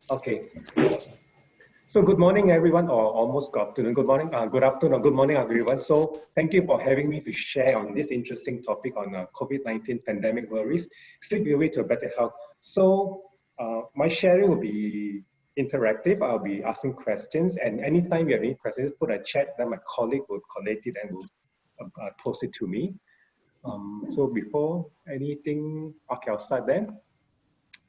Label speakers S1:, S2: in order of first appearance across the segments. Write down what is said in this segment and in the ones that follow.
S1: Okay. So good morning, everyone, or almost good afternoon. Good morning, good afternoon, good morning, everyone. So thank you for having me to share on this interesting topic on COVID-19 pandemic worries, sleep your way to a better health. So my sharing will be interactive. I'll be asking questions, and anytime you have any questions, put a chat. Then my colleague will collect it and will post it to me. So before anything, okay, I'll start then.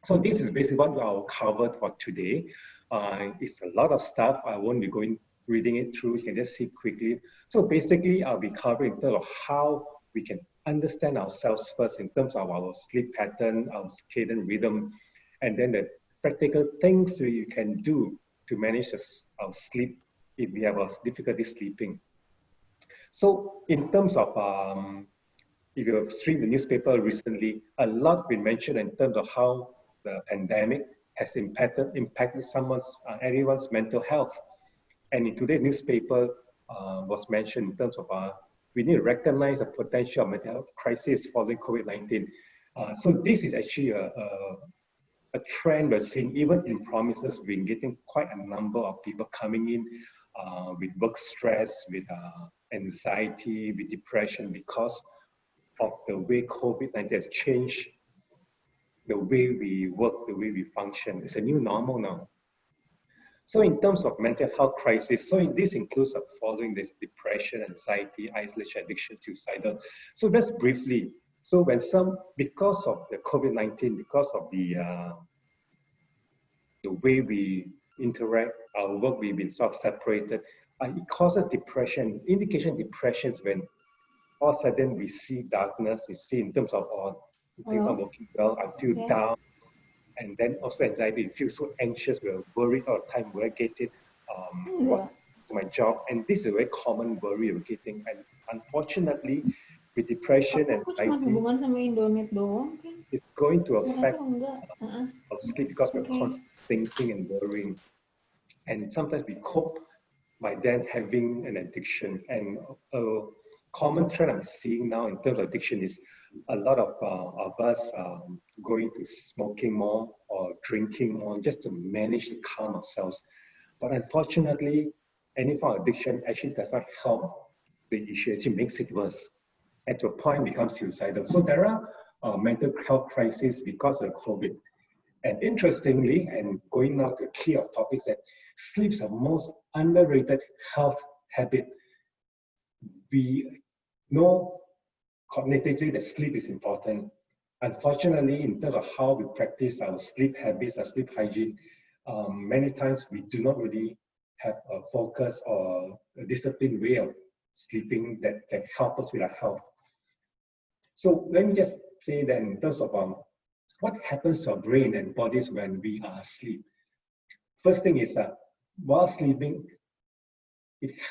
S1: So this is basically what I'll cover for today. It's a lot of stuff. I won't be reading it through. You can just see quickly. So basically, I'll be covering in terms of how we can understand ourselves first in terms of our sleep pattern, our circadian rhythm, and then the practical things we can do to manage our sleep if we have a difficulty sleeping. So in terms of if you have read the newspaper recently, a lot been mentioned in terms of how the pandemic has impacted anyone's mental health. And in today's newspaper was mentioned in terms of we need to recognize the potential mental health crisis following COVID-19. So this is actually a trend we're seeing even in provinces. We've been getting quite a number of people coming in with work stress, with anxiety, with depression because of the way COVID-19 has changed the way we work, the way we function. It's a new normal now. So in terms of mental health crisis, so this includes the following: this depression, anxiety, isolation, addiction, suicidal. So just briefly, so because of the COVID-19, because of the way we interact, our work, we've been sort of separated, it causes depression. Indication depressions when all of a sudden we see darkness, we see in terms of things not working well, I feel down, and then also anxiety, you feel so anxious, we're worried all the time, will I get it, what's my job, and this is a very common worry we're getting, and unfortunately, with depression and anxiety, it's going to affect our sleep because we're constantly thinking and worrying, and sometimes we cope by then having an addiction, and common trend I'm seeing now in terms of addiction is a lot of us going to smoking more or drinking more just to manage to calm ourselves. But unfortunately, any form of addiction actually does not help the issue, actually makes it worse. And to a point becomes suicidal. So there are mental health crises because of COVID. And interestingly, and going now to the key of topics, that sleep is the most underrated health habit. We know cognitively that sleep is important. Unfortunately, in terms of how we practice our sleep habits, our sleep hygiene, many times we do not really have a focus or a disciplined way of sleeping that can help us with our health. So let me just say that in terms of what happens to our brain and bodies when we are asleep. First thing is that while sleeping,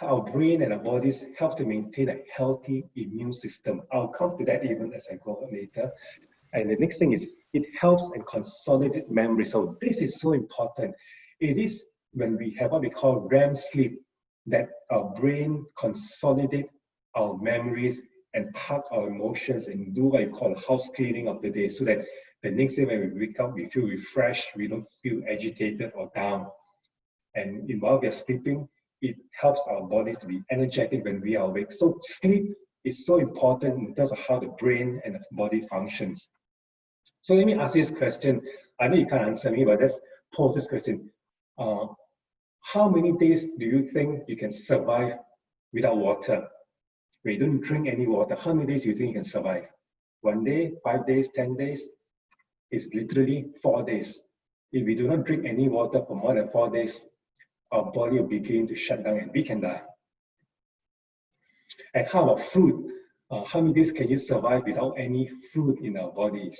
S1: our brain and our bodies help to maintain a healthy immune system. I'll come to that even as I go later. And the next thing is it helps and consolidates memory. So this is so important. It is when we have what we call REM sleep that our brain consolidates our memories and park our emotions and do what you call house cleaning of the day, so that the next day when we wake up, we feel refreshed, we don't feel agitated or down. And while we are sleeping, it helps our body to be energetic when we are awake. So sleep is so important in terms of how the brain and the body functions. So let me ask you this question. I know you can't answer me, but let's pose this question. How many days do you think you can survive without water? When you don't drink any water, how many days do you think you can survive? 1 day, 5 days, 10 days? It's literally 4 days. If we do not drink any water for more than 4 days, our body will begin to shut down and we can die. And how about food? How many days can you survive without any food in our bodies?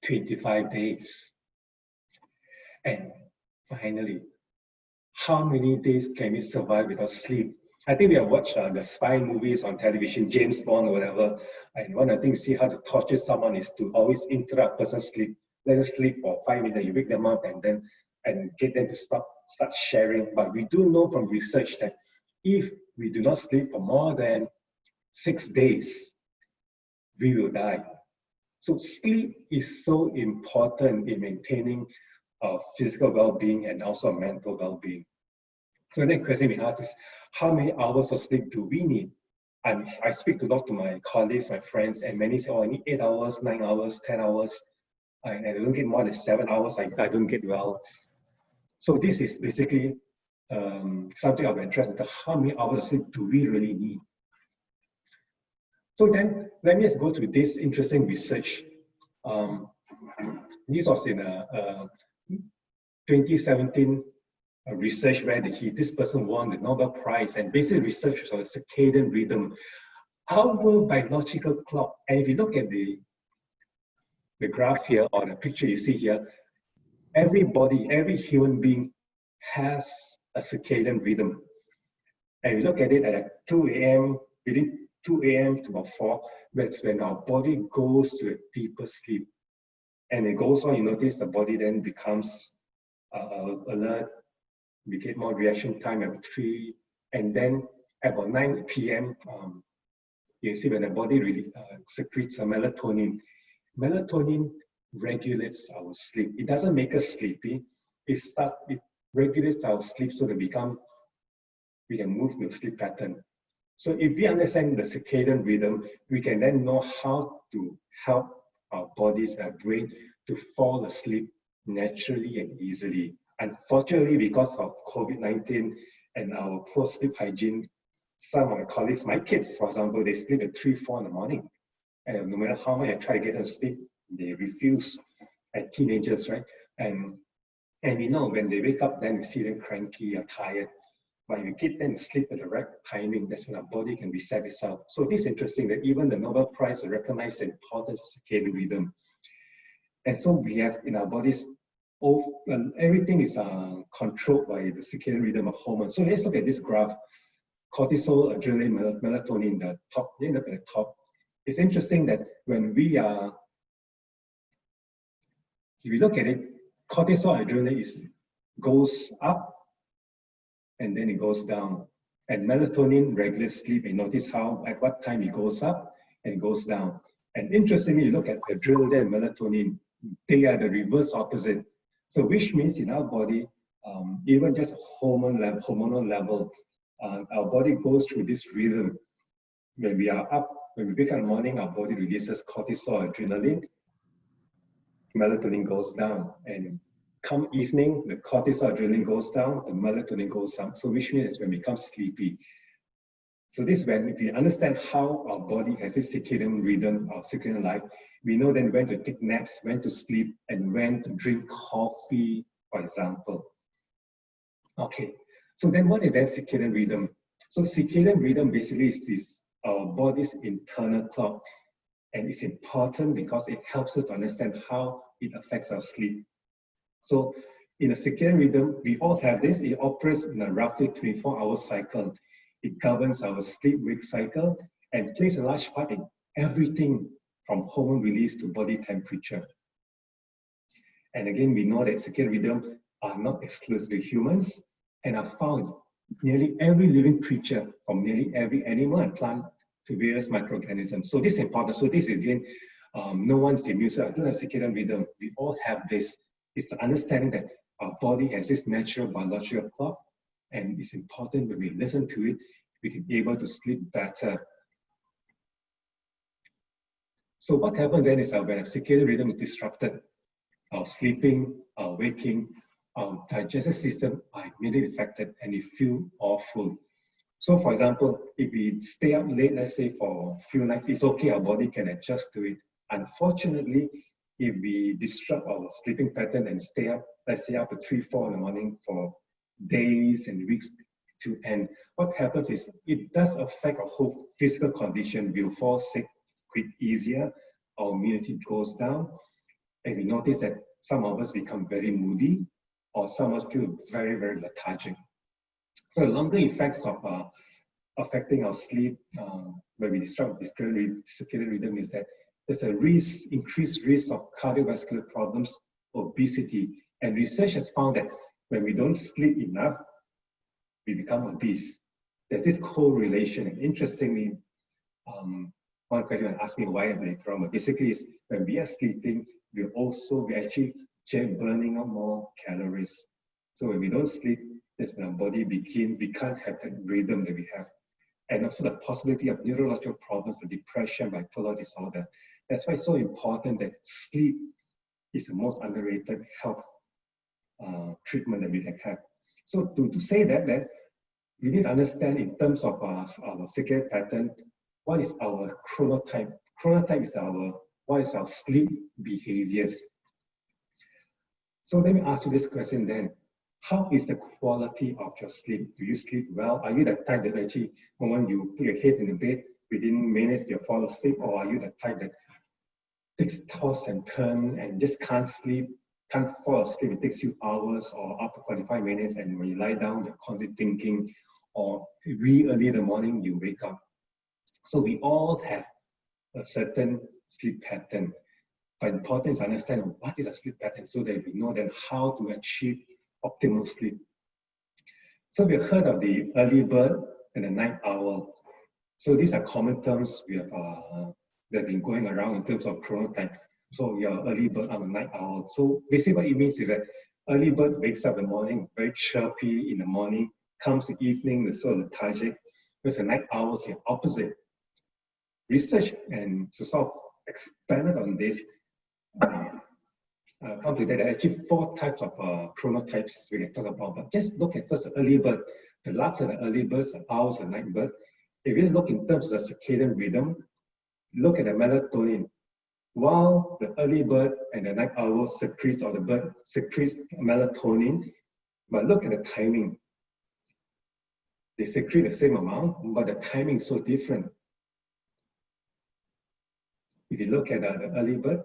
S1: 25 days. And finally, how many days can we survive without sleep? I think we have watched the spy movies on television, James Bond or whatever, and one of the things you see how to torture someone is to always interrupt a person's sleep. Let them sleep for 5 minutes, you wake them up and get them to start sharing. But we do know from research that if we do not sleep for more than 6 days, we will die. So sleep is so important in maintaining physical well-being and also mental well-being. So the question we ask is, how many hours of sleep do we need? And I speak a lot to my colleagues, my friends, and many say, oh, I need 8 hours, 9 hours, 10 hours. I don't get more than 7 hours, I don't get well. So this is basically something of interest into how many hours of sleep do we really need? So then let me just go through this interesting research. This was in a 2017 research where this person won the Nobel Prize, and basically research on the circadian rhythm, our biological clock. And if you look at the graph here or the picture you see here, everybody, every human being has a circadian rhythm. And we look at it at 2 a.m., within 2 a.m. to about 4, that's when our body goes to a deeper sleep. And it goes on, you notice the body then becomes alert, we get more reaction time at 3, and then at about 9 p.m., you see when the body really secretes melatonin. Melatonin regulates our sleep. It doesn't make us sleepy. It regulates our sleep so that we can move to the sleep pattern. So if we understand the circadian rhythm, we can then know how to help our bodies, our brain, to fall asleep naturally and easily. Unfortunately, because of COVID-19 and our poor sleep hygiene, some of my colleagues, my kids, for example, they sleep at 3, 4 in the morning. And no matter how much I try to get them to sleep, they refuse. And teenagers, right? And we know when they wake up, then we see them cranky or tired. But if you get them to sleep at the right timing, that's when our body can reset itself. So it is interesting that even the Nobel Prize recognized the importance of circadian rhythm. And so we have in our bodies, everything is controlled by the circadian rhythm of hormones. So let's look at this graph. Cortisol, adrenaline, melatonin, the top. Look at the top. It's interesting that when we are, if you look at it, cortisol, adrenaline goes up and then it goes down. And melatonin regulates sleep. And notice how at what time it goes up and goes down. And interestingly, you look at adrenaline and melatonin, they are the reverse opposite. So which means in our body, even just hormonal level, our body goes through this rhythm. When we are up, when we wake up in the morning, our body releases cortisol, adrenaline, melatonin goes down. And come evening, the cortisol, adrenaline goes down, the melatonin goes up. So which means when we become sleepy. So this when, if we understand how our body has this circadian rhythm, our circadian life, we know then when to take naps, when to sleep, and when to drink coffee, for example. Okay, so then what is that circadian rhythm? So circadian rhythm basically is our body's internal clock, and it's important because it helps us to understand how it affects our sleep. So in a circadian rhythm, we all have this. It operates in a roughly 24-hour cycle. It governs our sleep-wake cycle and plays a large part in everything from hormone release to body temperature. And again, we know that circadian rhythm are not exclusively humans and are found nearly every living creature, from nearly every animal and plant to various microorganisms. So this is important. So this is again, no one's immune. So I don't have circadian rhythm. We all have this. It's the understanding that our body has this natural biological clock, and it's important when we listen to it, we can be able to sleep better. So what happens then is when our circadian rhythm is disrupted, our sleeping, our waking, our digestive system are immediately affected and we feel awful. So for example, if we stay up late, let's say for a few nights, it's okay, our body can adjust to it. Unfortunately, if we disrupt our sleeping pattern and stay up, let's say up to 3, 4 in the morning for days and weeks to end, what happens is it does affect our whole physical condition. We'll fall sick quite easier, our immunity goes down, and we notice that some of us become very moody, or some of us feel very, very lethargic. So the longer effects of affecting our sleep when we disrupt this circadian rhythm is that there's a increased risk of cardiovascular problems, obesity, and research has found that when we don't sleep enough, we become obese. There's this correlation, and interestingly, one question and ask me why later on. But basically, is when we are sleeping, we actually burning up more calories. So when we don't sleep, that's when our body we can't have that rhythm that we have. And also the possibility of neurological problems, the depression, bipolar disorder. That's why it's so important that sleep is the most underrated health treatment that we can have. So to say that, then we need to understand in terms of our circadian pattern, what is our chronotype? Chronotype is what is our sleep behaviors. So let me ask you this question then. How is the quality of your sleep? Do you sleep well? Are you the type that actually, when you put your head in the bed, within minutes you fall asleep? Or are you the type that takes toss and turn and just can't sleep, can't fall asleep? It takes you hours or up to 45 minutes, and when you lie down, you're constantly thinking, or really early in the morning, you wake up. So we all have a certain sleep pattern. But important is to understand what is a sleep pattern so that we know then how to achieve optimal sleep. So we've heard of the early bird and the night owl. So these are common terms we have that have been going around in terms of chronotype. So you're early bird, I'm a night owl. So basically what it means is that early bird wakes up in the morning, very chirpy in the morning, comes the evening, the sort of lethargic, whereas the night owl is the opposite. Research and to sort of expanded on this, come to that, there are actually 4 types of chronotypes we can talk about. But just look at first the early bird. The larks are the early birds, the owls are the night bird. If you look in terms of the circadian rhythm, look at the melatonin. While the early bird and the night owl secretes, or the bird secretes melatonin, but look at the timing. They secrete the same amount, but the timing is so different. If you look at the early bird,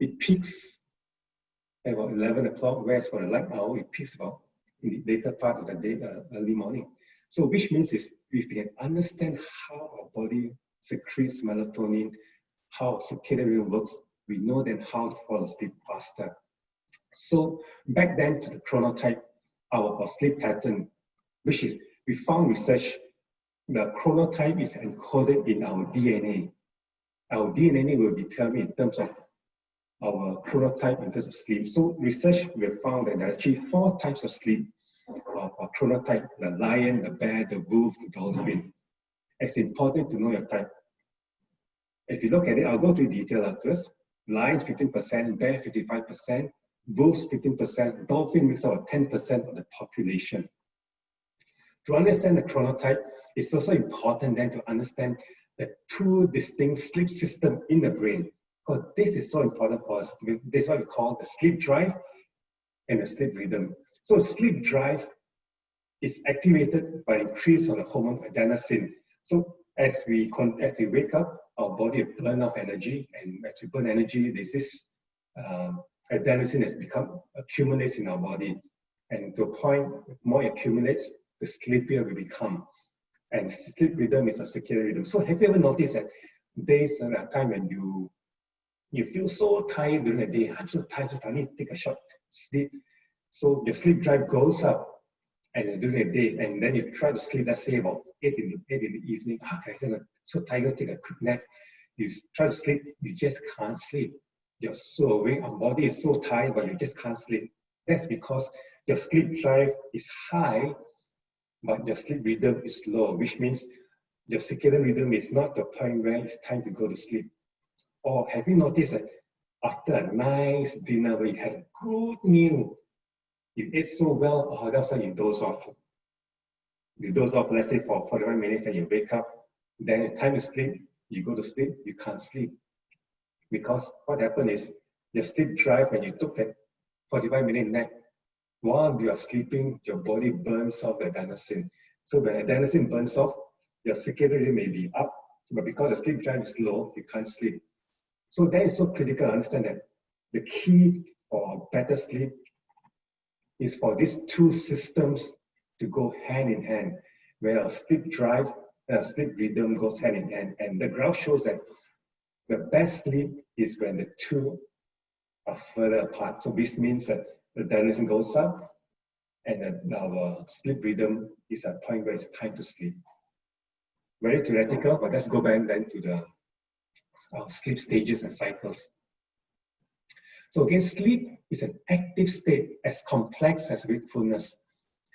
S1: it peaks at about 11 o'clock, whereas for the night owl, it peaks about in the later part of the day, early morning. So which means is if we can understand how our body secretes melatonin, how circadian rhythm works, we know then how to fall asleep faster. So back then to the chronotype, our sleep pattern, which is, we found research, the chronotype is encoded in our DNA. Our DNA will determine in terms of our chronotype in terms of sleep. So research, we have found that there are actually 4 types of sleep of chronotype: the lion, the bear, the wolf, the dolphin. It's important to know your type. If you look at it, I'll go to detail afterwards. Lions 15%, bear 55%, wolves 15%, dolphin makes up 10% of the population. To understand the chronotype, it's also important then to understand the 2 distinct sleep systems in the brain, because this is so important for us. This is what we call the sleep drive and the sleep rhythm. So sleep drive is activated by increase of the hormone adenosine. So as we wake up, our body burns off energy, and as we burn energy, there's this adenosine has accumulates in our body, and to a point, more it accumulates, the sleepier we become. And sleep rhythm is a circadian rhythm. So have you ever noticed that days and a time when you feel so tired during the day? I'm so tired, I need to take a short sleep. So your sleep drive goes up, and it's during the day, and then you try to sleep, let's say about 8 in the evening. So tired, take a quick nap. You try to sleep, you just can't sleep. You're so awake, our body is so tired, but you just can't sleep. That's because your sleep drive is high, but your sleep rhythm is low, which means your circadian rhythm is not the point where it's time to go to sleep. Or have you noticed that after a nice dinner where you had a good meal, you ate so well, all of a sudden you doze off. You doze off, let's say for 45 minutes, and you wake up. Then it's time to sleep, you go to sleep, you can't sleep. Because what happened is your sleep drive, when you took that 45-minute nap, while you are sleeping, your body burns off the adenosine. So when adenosine burns off, your circadian rhythm may be up, but because the sleep drive is low, you can't sleep. So that is so critical to understand that the key for better sleep is for these 2 systems to go hand in hand, where our sleep drive and our sleep rhythm goes hand in hand. And the graph shows that the best sleep is when the 2 are further apart. So this means that the adenosine goes up, and our sleep rhythm is at a point where it's time to sleep. very theoretical, but let's go back then to the sleep stages and cycles. So again, sleep is an active state as complex as wakefulness.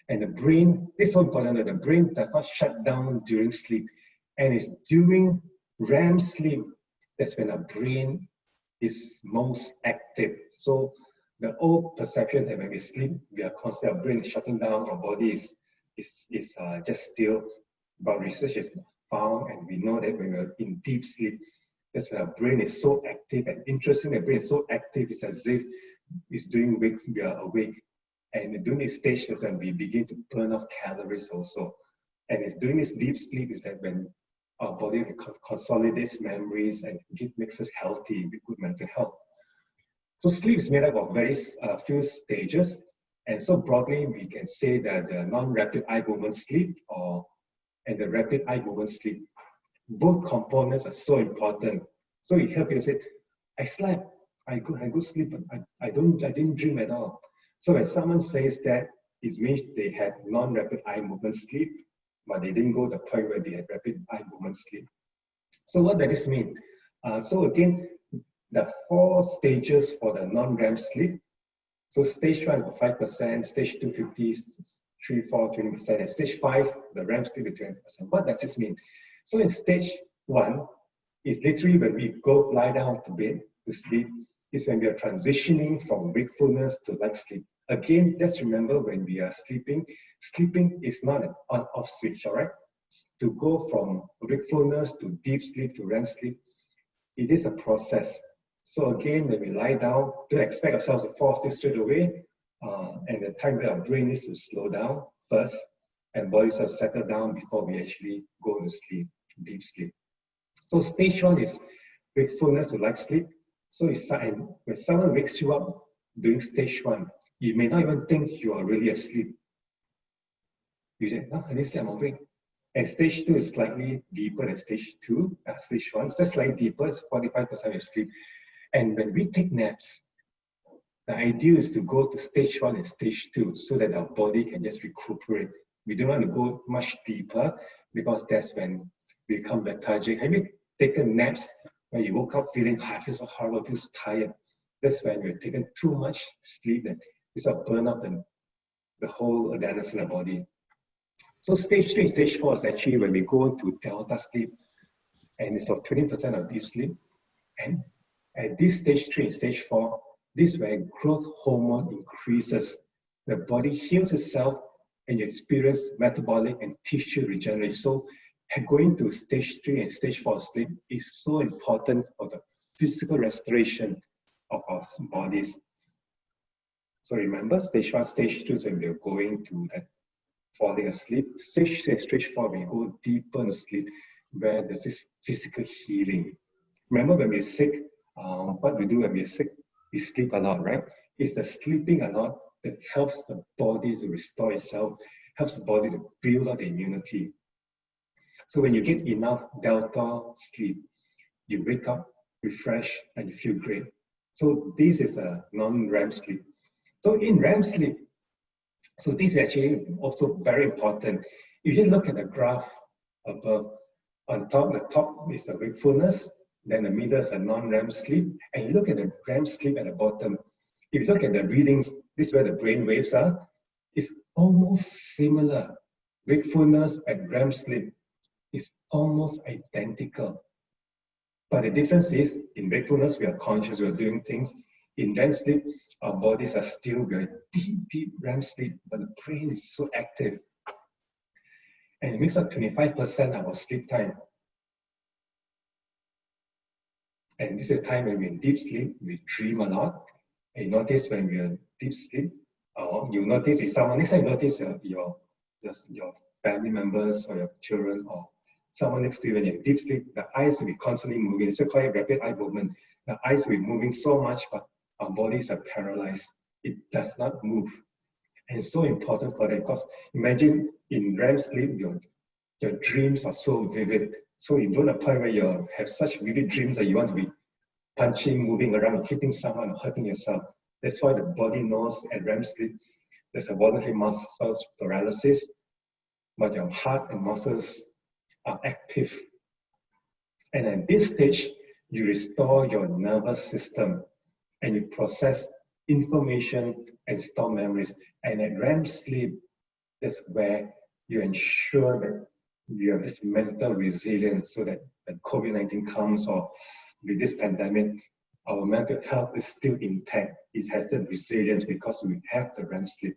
S1: And the brain, this is so important that the brain does not shut down during sleep. And it's during REM sleep that's when our brain is most active. So the old perception that when we sleep, we are constantly, our brain is shutting down, our body is just still. But research is found, and we know that when we're in deep sleep, that's when our brain is so active. And interesting, the brain is so active, it's as if it's doing wake, we are awake. And during this stage is when we begin to burn off calories also. And it's during this deep sleep is that when our body consolidates memories and makes us healthy with good mental health. So sleep is made up of very few stages. And so broadly, we can say that the non-rapid eye movement sleep and the rapid eye movement sleep, both components are so important. So you hear people say, I slept, I go sleep, but I didn't dream at all. So when someone says that, it means they had non-rapid eye movement sleep, but they didn't go to the point where they had rapid eye movement sleep. So what does this mean? So again, the 4 stages for the non-REM sleep. So stage 1 is 5%, stage 2, 50, 3, 4, 20%, and stage 5, the REM sleep is 20%. What does this mean? So in stage 1, is literally when we go lie down to bed to sleep, is when we are transitioning from wakefulness to light sleep. Again, just remember when we are sleeping, sleeping is not an on-off switch, all right? To go from wakefulness to deep sleep to REM sleep, it is a process. So again, when we lie down, don't expect ourselves to fall asleep straight away, and the time where our brain needs to slow down first, and body will settle down before we actually go to sleep, deep sleep. So stage 1 is wakefulness to light sleep. So when someone wakes you up during stage 1, you may not even think you are really asleep. You say, no, I didn't sleep, I'm awake. And stage 2 is slightly deeper than stage 2, stage 1. It's just slightly deeper, it's 45% of your sleep. And when we take naps, the idea is to go to stage 1 and stage 2 so that our body can just recuperate. We don't want to go much deeper because that's when we become lethargic. Have you taken naps when you woke up feeling, I feel so horrible, I feel so tired? That's when you're taking too much sleep that you sort of burn up the whole awareness in the body. So stage 3 and stage 4 is actually when we go into delta sleep, and it's 20% of deep sleep. And at this stage 3 and stage 4, this is where growth hormone increases. The body heals itself and you experience metabolic and tissue regeneration. So going to stage 3 and stage 4 sleep is so important for the physical restoration of our bodies. So remember, stage 1, stage 2 is when we're going to that falling asleep. Stage 3 and stage 4, we go deeper into sleep where there's this physical healing. Remember when we're sick, what we do when we're sick, we sleep a lot, right? It's the sleeping a lot that helps the body to restore itself, helps the body to build up the immunity. So when you get enough delta sleep, you wake up refreshed and you feel great. So this is a non-REM sleep. So in REM sleep, so this is actually also very important. You just look at the graph above. On top, the top is the wakefulness, then the middle is a non-REM sleep, and you look at the REM sleep at the bottom. If you look at the readings, this is where the brain waves are. It's almost similar. Wakefulness and REM sleep is almost identical. But the difference is, in wakefulness, we are conscious, we are doing things. In REM sleep, our bodies are still very deep REM sleep, but the brain is so active. And it makes up 25% of our sleep time. And this is the time when we're in deep sleep, we dream a lot. And you notice when we're in deep sleep, you notice if someone, next time you notice your family members or your children or someone next to you when you're in deep sleep, the eyes will be constantly moving. It's called rapid eye movement. The eyes will be moving so much, but our bodies are paralyzed. It does not move. And it's so important for that because imagine in REM sleep, your dreams are so vivid. So you don't apply where you have such vivid dreams that you want to be punching, moving around, hitting someone, hurting yourself. That's why the body knows at REM sleep, there's a voluntary muscle paralysis, but your heart and muscles are active. And at this stage, you restore your nervous system and you process information and store memories. And at REM sleep, that's where you ensure that you have this mental resilience so that when COVID-19 comes or with this pandemic, our mental health is still intact. It has the resilience because we have the REM sleep.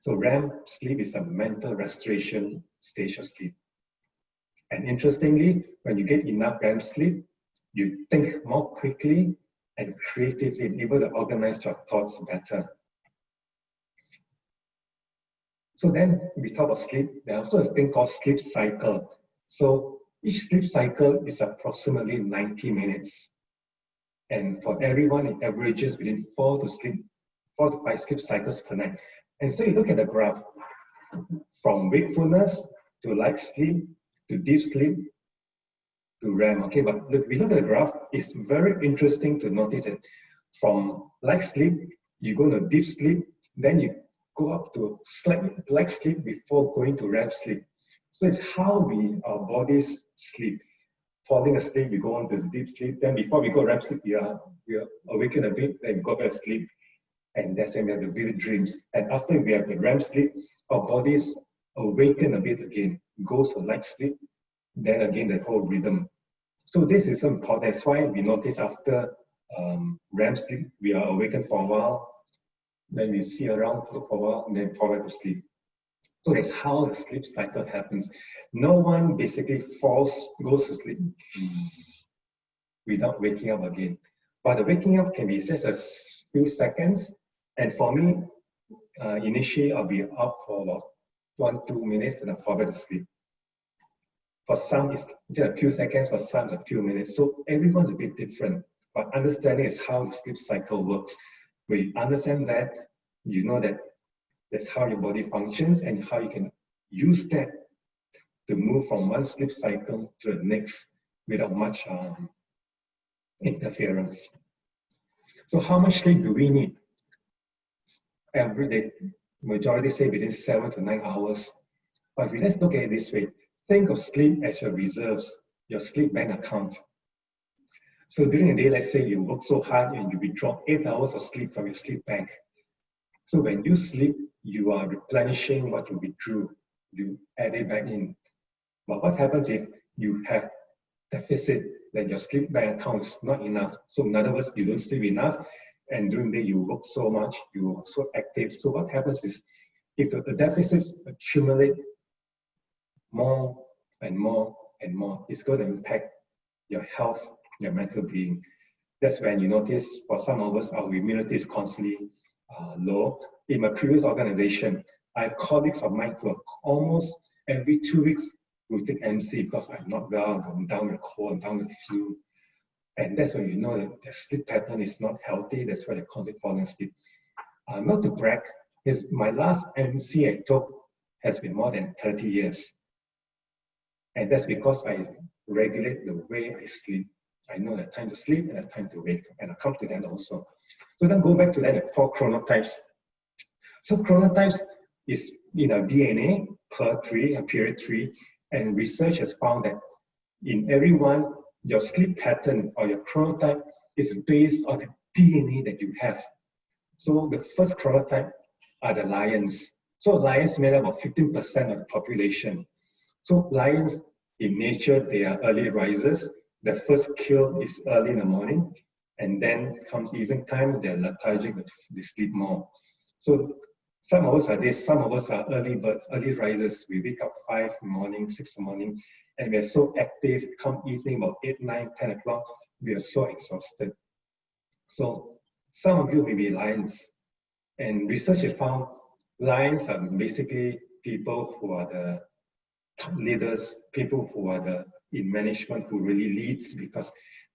S1: So REM sleep is a mental restoration stage of sleep. And interestingly, when you get enough REM sleep, you think more quickly and creatively, and able to organize your thoughts better. So then we talk about sleep. There's also a thing called sleep cycle. So each sleep cycle is approximately 90 minutes. And for everyone, it averages between 4 to 5 sleep cycles per night. And so you look at the graph, from wakefulness to light sleep to deep sleep to REM. Okay, but look, we look at the graph, it's very interesting to notice that from light sleep, you go to deep sleep, then you go up to slightly light sleep before going to REM sleep. So it's how our bodies sleep. Falling asleep, we go on to deep sleep. Then before we go REM sleep, we are awakened a bit, then we go back to sleep. And that's when we have the vivid dreams. And after we have the REM sleep, our bodies awaken a bit again, goes to light sleep, then again the whole rhythm. So this is important. That's why we notice after REM sleep, we are awakened for a while, then we see around for a while, and then fall back to sleep. So that's how the sleep cycle happens. No one basically goes to sleep without waking up again. But the waking up can be just a few seconds. And for me, initially, I'll be up for about 1-2 minutes and I'll fall back to sleep. For some, it's just a few seconds, for some, a few minutes. So everyone's a bit different. But understanding is how the sleep cycle works. When you understand that, you know that that's how your body functions and how you can use that to move from one sleep cycle to the next without much interference. So how much sleep do we need? Every day, majority say between 7 to 9 hours. But let's look at it this way. Think of sleep as your reserves, your sleep bank account. So during the day, let's say you work so hard and you withdraw 8 hours of sleep from your sleep bank. So when you sleep, you are replenishing what you withdrew. You add it back in. But what happens if you have deficit, that your sleep bank account is not enough? So in other words, you don't sleep enough, and during the day you work so much, you are so active. So what happens is, if the deficits accumulate more and more and more, it's going to impact your health, your mental being. That's when you notice for some of us, our immunity is constantly low. In my previous organization, I have colleagues of mine who are almost every 2 weeks will take MC because I'm not well, I'm down with cold, I'm down with flu. And that's when you know that their sleep pattern is not healthy. That's why they constantly falling asleep. Not to brag, my last MC I took has been more than 30 years. And that's because I regulate the way I sleep. I know the time to sleep and the time to wake, and I'll come to that also. So then go back to that, the 4 chronotypes. So chronotypes is in our DNA, period 3, and research has found that in everyone, your sleep pattern or your chronotype is based on the DNA that you have. So the first chronotype are the lions. So lions made up of 15% of the population. So lions in nature, they are early risers. The first kill is early in the morning, and then comes evening time, they're lethargic, they sleep more. So some of us are this, some of us are early birds, early risers. We wake up 5 in the morning, 6 in the morning, and we're so active. Come evening, about 8, 9, 10 o'clock, we are so exhausted. So some of you may be lions, and research has found lions are basically people who are the top leaders, people who are in management who really leads because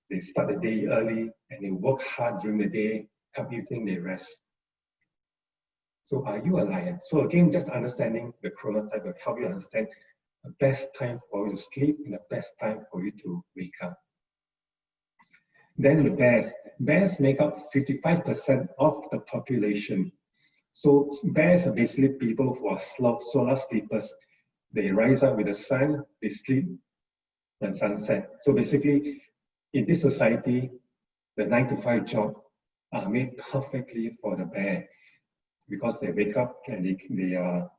S1: they start the day early and they work hard during the day, come evening, they rest. So are you a lion? So again, just understanding the chronotype will help you understand the best time for you to sleep and the best time for you to wake up. Then the bears. Bears make up 55% of the population. So bears are basically people who are solar sleepers. They rise up with the sun, they sleep when sunset. So basically, in this society, the 9 to 5 job are made perfectly for the bear because they wake up and they are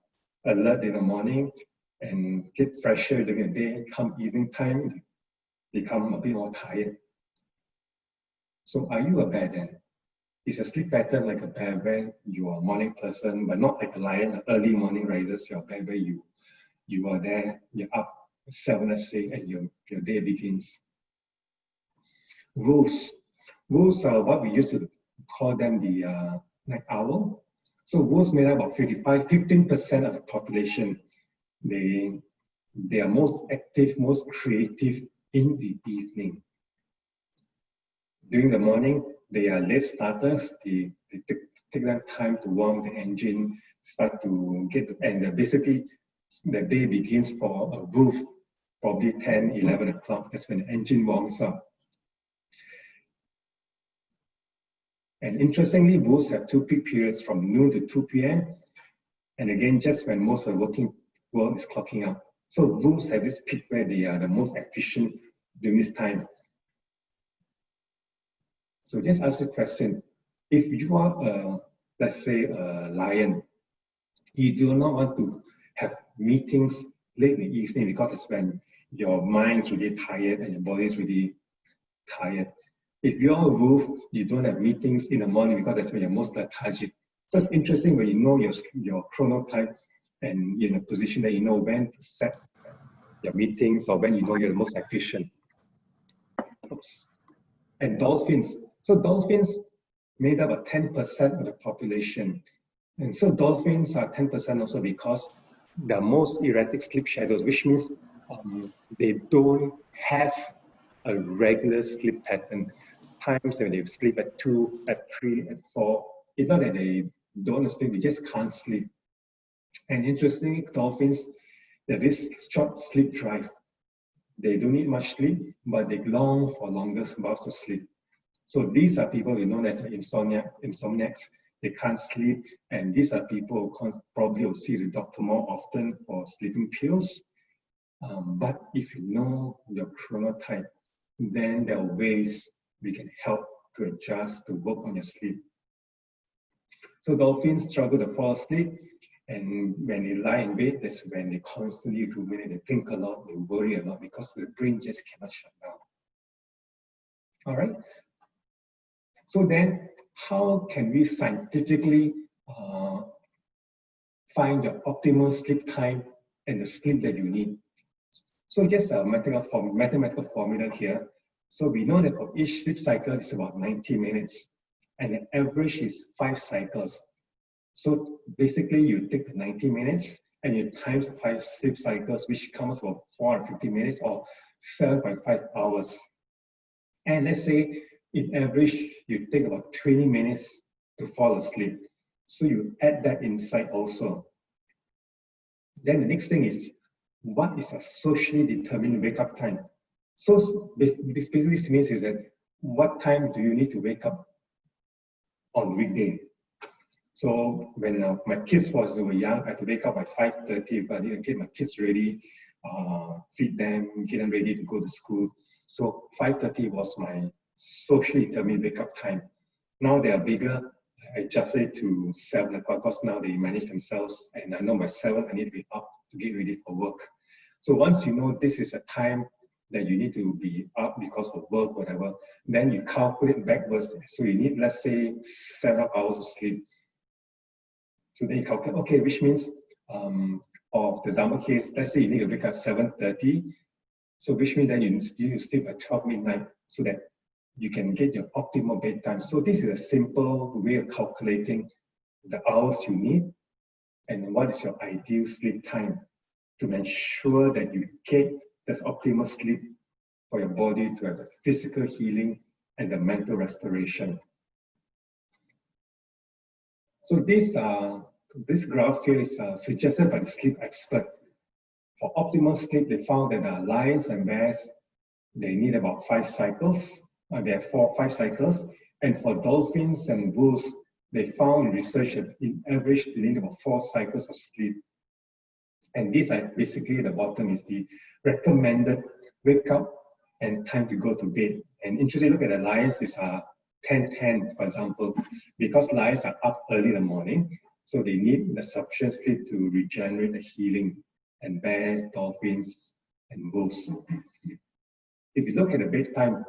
S1: alert in the morning and get fresher during the day. Come evening time, they become a bit more tired. So are you a bear then? Is your sleep pattern like a bear where you are a morning person, but not like a lion, early morning risers? You're a bear where you are there, you're up 7, let's say, and your day begins. Wolves. Wolves are what we used to call them the night owl. So wolves made up about 15% of the population. They are most active, most creative in the evening. During the morning, they are late starters. They take them time to warm the engine, start to get, and basically the day begins for a wolf, probably 10, 11 o'clock. That's when the engine warms up. And interestingly, wolves have 2 peak periods from noon to 2 p.m. And again, just when most of the working world is clocking up. So wolves have this peak where they are the most efficient during this time. So just ask the question, if you are, let's say, a lion, you do not want to have meetings late in the evening because it's when your mind is really tired and your body is really tired. If you're a wolf, you don't have meetings in the morning because that's when you're most lethargic. So it's interesting when you know your chronotype and in a position that you know when to set your meetings or when you know you're the most efficient. Oops. And dolphins. So dolphins made up of 10% of the population. And so dolphins are 10% also because they're most erratic sleep schedules, which means they don't have a regular sleep pattern. Times when they sleep at 2, at 3, at 4, it's not that they don't sleep, they just can't sleep. And interestingly, dolphins, they have this short sleep drive. They don't need much sleep, but they long for longer bouts of sleep. So these are people we know as insomniacs. They can't sleep, and these are people who probably will see the doctor more often for sleeping pills. But if you know your chronotype, then there are ways we can help to adjust, to work on your sleep. So dolphins struggle to fall asleep, and when they lie in bed, that's when they constantly ruminate, they think a lot, they worry a lot because the brain just cannot shut down. All right. So then, how can we scientifically find the optimal sleep time and the sleep that you need? So just a mathematical formula here. So we know that for each sleep cycle is about 90 minutes, and the average is 5 cycles. So basically, you take 90 minutes and you times 5 sleep cycles, which comes about 450 minutes or 7.5 hours. And let's say, in average, you take about 20 minutes to fall asleep. So you add that inside also. Then the next thing is, what is a socially determined wake-up time? So basically this means is that what time do you need to wake up on weekday? So when my kids were young, I had to wake up by 5:30, but I need to get my kids ready, feed them, get them ready to go to school. So 5:30 was my socially determined wake-up time. Now they are bigger, I adjusted it to 7 o'clock because now they manage themselves, and I know by 7 I need to be up to get ready for work. So once you know this is a time that you need to be up because of work, whatever, then you calculate backwards. So you need, let's say, 7 hours of sleep. So then you calculate, okay, which means, of the example case, let's say you need to wake up at 7:30. So which means that you need to sleep at 12 midnight so that you can get your optimal bedtime. So this is a simple way of calculating the hours you need and what is your ideal sleep time to ensure that you get this optimal sleep for your body to have the physical healing and the mental restoration. So this graph here is suggested by the sleep expert. For optimal sleep, they found that lions and bears, they need about 5 cycles. They have 5 cycles. And for dolphins and wolves, they found in research that in average, they need about 4 cycles of sleep. And these are basically the bottom is the recommended wake up and time to go to bed. And interestingly, look at the lions, these are 10-10, for example, because lions are up early in the morning, so they need the sufficient sleep to regenerate the healing, and bears, dolphins, and wolves. If you look at the bedtime,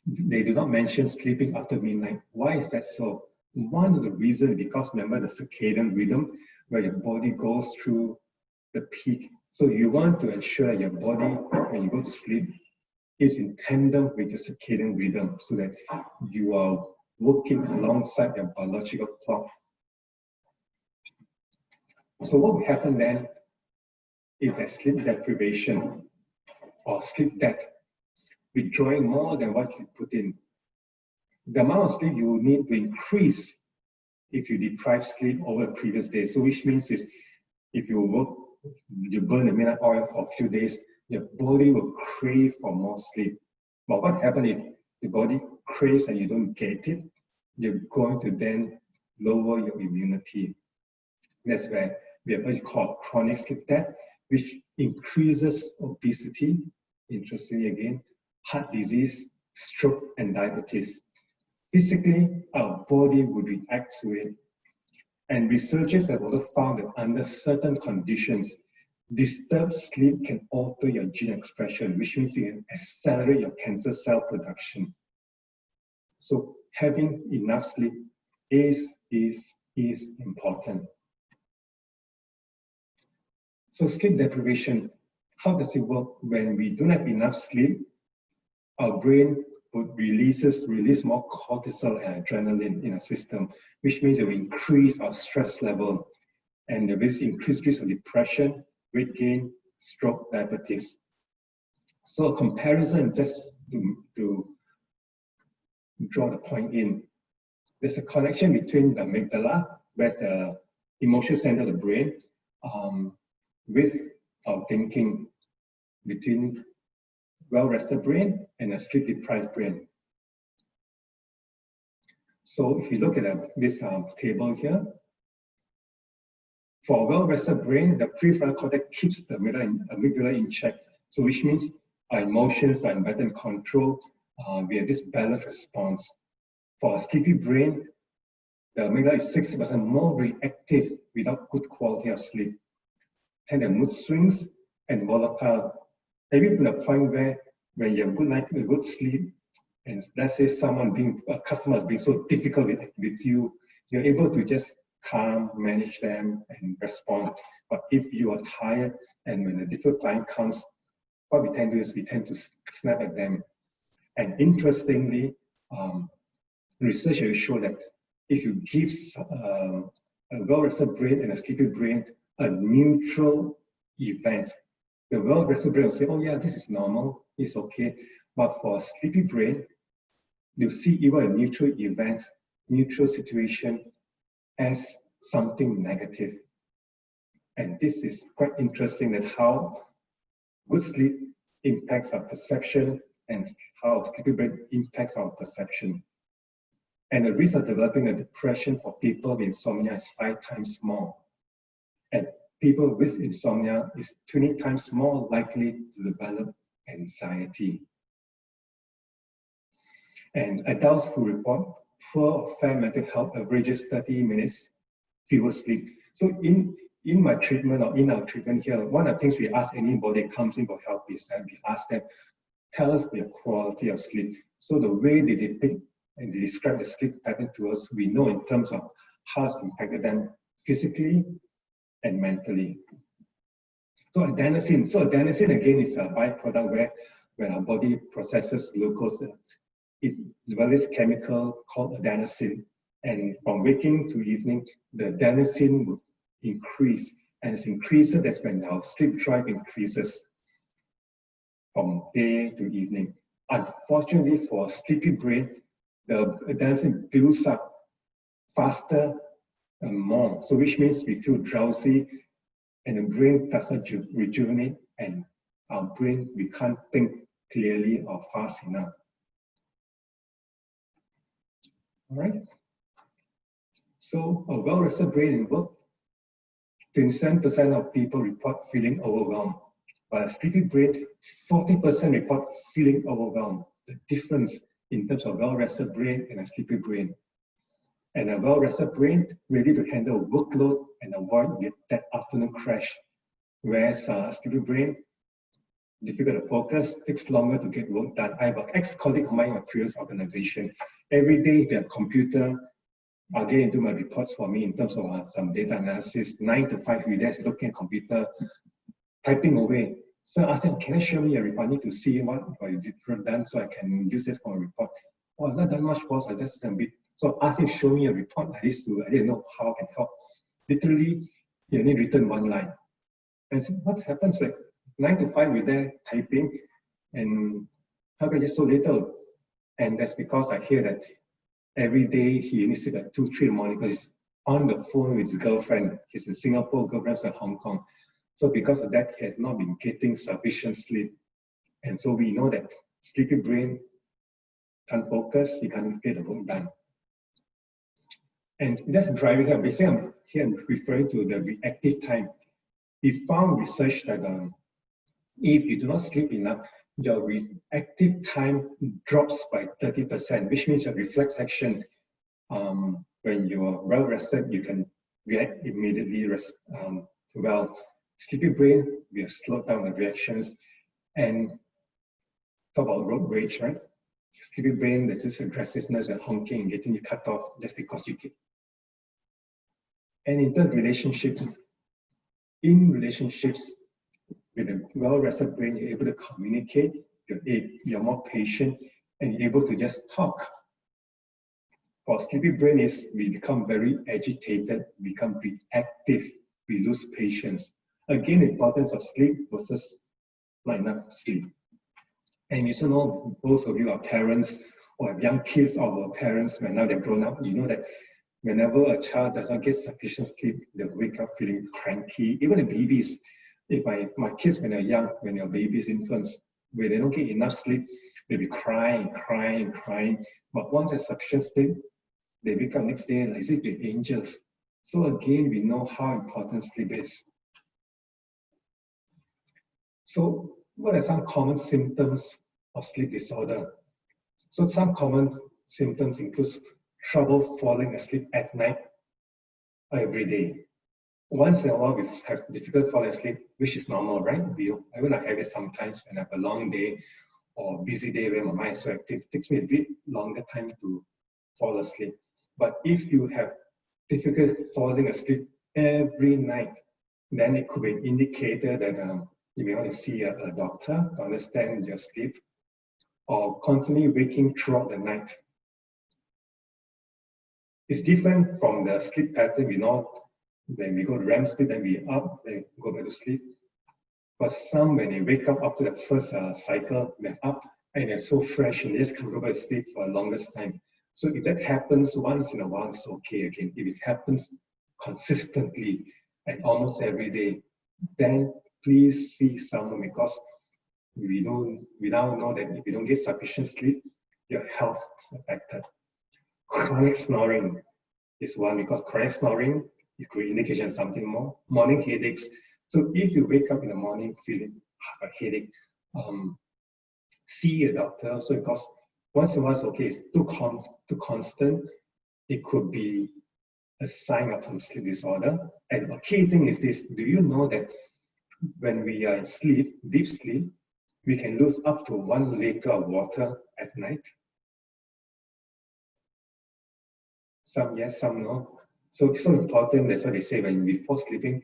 S1: they do not mention sleeping after midnight. Why is that so? One of the reasons, because remember the circadian rhythm, where your body goes through the peak. So you want to ensure your body, when you go to sleep, is in tandem with your circadian rhythm, so that you are working alongside your biological clock. So what will happen then if there's sleep deprivation or sleep debt, withdrawing more than what you put in? The amount of sleep you will need to increase if you deprive sleep over the previous day. So which means is, if you work, you burn the midnight oil for a few days, your body will crave for more sleep. But what happens if the body craves and you don't get it? You're going to then lower your immunity. That's where we have what is called chronic sleep debt, which increases obesity, interestingly again, heart disease, stroke, and diabetes. Physically, our body would react to it. And researchers have also found that under certain conditions, disturbed sleep can alter your gene expression, which means it can accelerate your cancer cell production. So having enough sleep is important. So sleep deprivation, how does it work? When we don't have enough sleep, our brain would release more cortisol and adrenaline in our system, which means it will increase our stress level, and there is increased risk of depression, weight gain, stroke, diabetes. So a comparison, just to draw the point in, there's a connection between the amygdala, where's the emotional center of the brain, with our thinking, between well-rested brain and a sleep-deprived brain. So if you look at this table here, for a well-rested brain, the prefrontal cortex keeps the amygdala in check. So which means our emotions are in better control. We have this balanced response. For a sleepy brain, the amygdala is 60% more reactive without good quality of sleep. And the mood swings and volatile. Have you been a point where when you have good night, good sleep, and let's say a customer is being so difficult with you, you're able to just calm, manage them, and respond. But if you are tired and when a difficult client comes, what we tend to do is we tend to snap at them. And interestingly, research has shown that if you give a well-rested brain and a sleepy brain a neutral event, the well-rested brain will say, oh yeah, this is normal, it's okay. But for a sleepy brain, you see even a neutral event, neutral situation as something negative. And this is quite interesting, that how good sleep impacts our perception and how sleepy brain impacts our perception. And the risk of developing a depression for people with insomnia is 5 times more. And people with insomnia is 20 times more likely to develop anxiety. And adults who report poor or fair mental health averages 30 minutes fewer sleep. So in my treatment, or in our treatment here, one of the things we ask anybody who comes in for help is that we ask them, tell us your quality of sleep. So the way they depict and they describe the sleep pattern to us, we know in terms of how it's impacted them physically and mentally. So adenosine again is a byproduct where when our body processes glucose, it develops this chemical called adenosine. And from waking to evening, the adenosine would increase. And as it increases, that's when our sleep drive increases from day to evening. Unfortunately, for a sleepy brain, the adenosine builds up faster and more. So which means we feel drowsy and the brain doesn't rejuvenate, and our brain, we can't think clearly or fast enough. All right. So a well-rested brain in work 27% of people report feeling overwhelmed. But a sleepy brain, 40% report feeling overwhelmed. The difference in terms of well-rested brain and a sleepy brain. And a well-rested brain ready to handle workload and avoid that afternoon crash. Whereas a sleepy brain, difficult to focus, takes longer to get work done. I have an ex-colleague of mine in my previous organization. Every day, their computer, I'll get into my reports for me in terms of some data analysis. 9 to 5, we're just looking at computer, typing away. So I asked them, can I show me a report? I need to see what you've done so I can use this for a report. Oh, not that much, boss. I just done a bit. So I asked him, show me a report. I didn't know how I can help. Literally, he only written one line. And I said, what happens? Like 9 to 5, we're there typing, and how can you so little? And that's because I hear that every day he needs to sleep at 2, 3 in the morning because he's on the phone with his girlfriend. He's in Singapore, girlfriend's in Hong Kong. So because of that, he has not been getting sufficient sleep. And so we know that sleepy brain can't focus, he can't get the work done. And that's driving here. Basically, I'm referring to the reactive time. We found research that if you do not sleep enough, your reactive time drops by 30%, which means your reflex action, when you are well rested, you can react immediately well. Sleepy brain, we have slowed down the reactions. And talk about road rage, right? Sleepy brain, there's this aggressiveness and honking and getting you cut off just because you get. And in terms of relationships, with a well-rested brain, you're able to communicate, you're more patient, and you're able to just talk. For sleepy brain is we become very agitated, become reactive, we lose patience. Again, the importance of sleep versus not enough sleep. And you also know, most of you are parents or have young kids or were parents when now they're grown up, you know that whenever a child does not get sufficient sleep, they'll wake up feeling cranky. Even the babies, if my kids when they're young, when they're babies, infants, when they don't get enough sleep, they'll be crying. But once there's sufficient sleep, they wake up next day as if they're angels. So again, we know how important sleep is. So what are some common symptoms of sleep disorder? So some common symptoms include trouble falling asleep at night or every day. Once in a while, we have difficult falling asleep, which is normal, right? I will have it sometimes when I have a long day or busy day where my mind is so active. It takes me a bit longer time to fall asleep. But if you have difficult falling asleep every night, then it could be an indicator that you may want to see a doctor to understand your sleep, or constantly waking throughout the night. It's different from the sleep pattern we know. When we go to REM sleep, then we up, then go back to sleep. But some, when they wake up after the first cycle, they're up and they're so fresh and they just can't go back to sleep for the longest time. So if that happens once in a while, it's okay again. If it happens consistently and almost every day, then please see someone, because we now know that if you don't get sufficient sleep, your health is affected. Chronic snoring is one, because chronic snoring is a good indication of something more. Morning headaches. So if you wake up in the morning feeling a headache, see a doctor also, because once in a while it's okay, it's too constant, it could be a sign of some sleep disorder. And a key thing is this: do you know that when we are in sleep, deep sleep, we can lose up to 1 liter of water at night? Some yes, some no. So it's so important. That's why they say when before sleeping,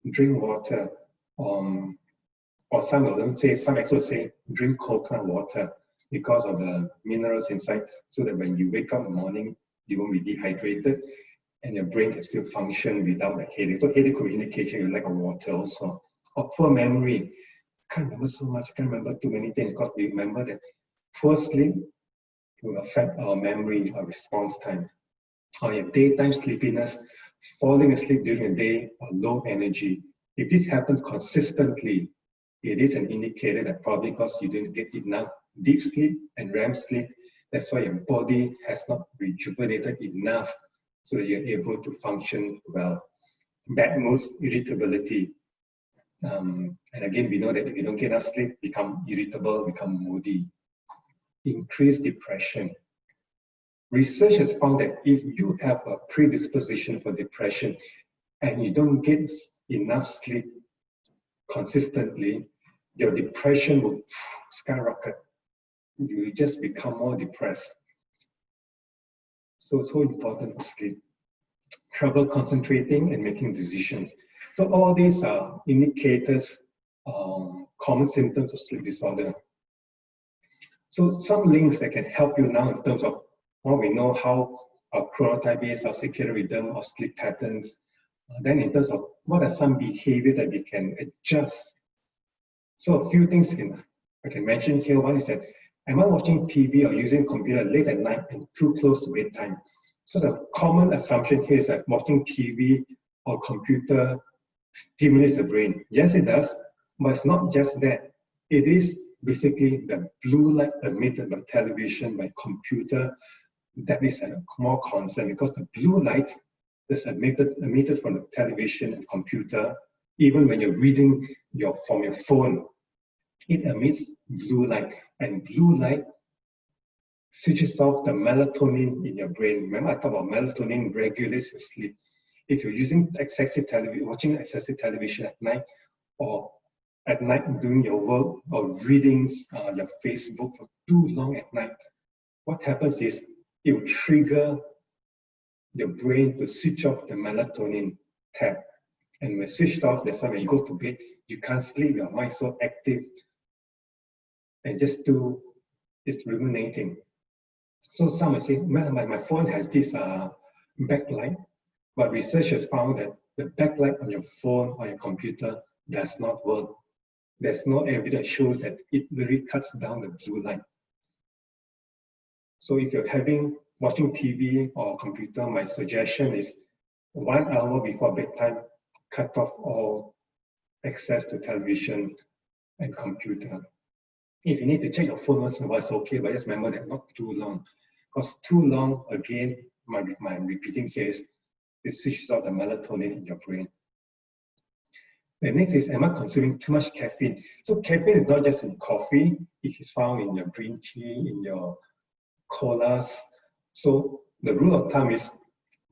S1: drink water. Or some of them say, some experts say, drink coconut water because of the minerals inside, so that when you wake up in the morning, you won't be dehydrated and your brain can still function without the headache. So headache could be indication you lack of water also. Or poor memory. I can't remember so much. I can't remember too many things, because we remember that poor sleep will affect our memory, our response time. Or your daytime sleepiness, falling asleep during the day, or low energy. If this happens consistently, it is an indicator that probably because you didn't get enough deep sleep and REM sleep, that's why your body has not rejuvenated enough so that you're able to function well. bad moods, irritability. And again, we know that if you don't get enough sleep, become irritable, become moody. Increased depression. Research has found that if you have a predisposition for depression and you don't get enough sleep consistently, your depression will skyrocket. You just become more depressed. So important for sleep. Trouble concentrating and making decisions. So all these are indicators, common symptoms of sleep disorder. So some links that can help you now in terms of what we know how our chronotype is, our circadian rhythm, our sleep patterns. Then in terms of what are some behaviors that we can adjust. So a few things I can mention here. One is that, am I watching TV or using computer late at night and too close to bedtime? So the common assumption here is that watching TV or computer stimulates the brain. Yes, it does, but it's not just that. It is basically the blue light emitted by television, by computer, that is a more concern, because the blue light that's emitted from the television and computer, even when you're reading from your phone, it emits blue light, and blue light switches off the melatonin in your brain. Remember, I talked about melatonin regulates your sleep. If you're using excessive television, watching excessive television at night, or at night doing your work or readings, your Facebook for too long at night, what happens is it will trigger your brain to switch off the melatonin tab. And when switched off, that's why when you go to bed, you can't sleep, your mind's so active, and it's ruminating. So some will say, my phone has this backlight, but research has found that the backlight on your phone or your computer does not work. There's no evidence that shows that it really cuts down the blue light. So if you're watching TV or computer, my suggestion is 1 hour before bedtime, cut off all access to television and computer. If you need to check your phone once in a while, it's okay, but just remember that not too long. Because too long, again, my repeating here is it switches out the melatonin in your brain. The next is, am I consuming too much caffeine? So caffeine is not just in coffee, it is found in your green tea, in your colas. So the rule of thumb is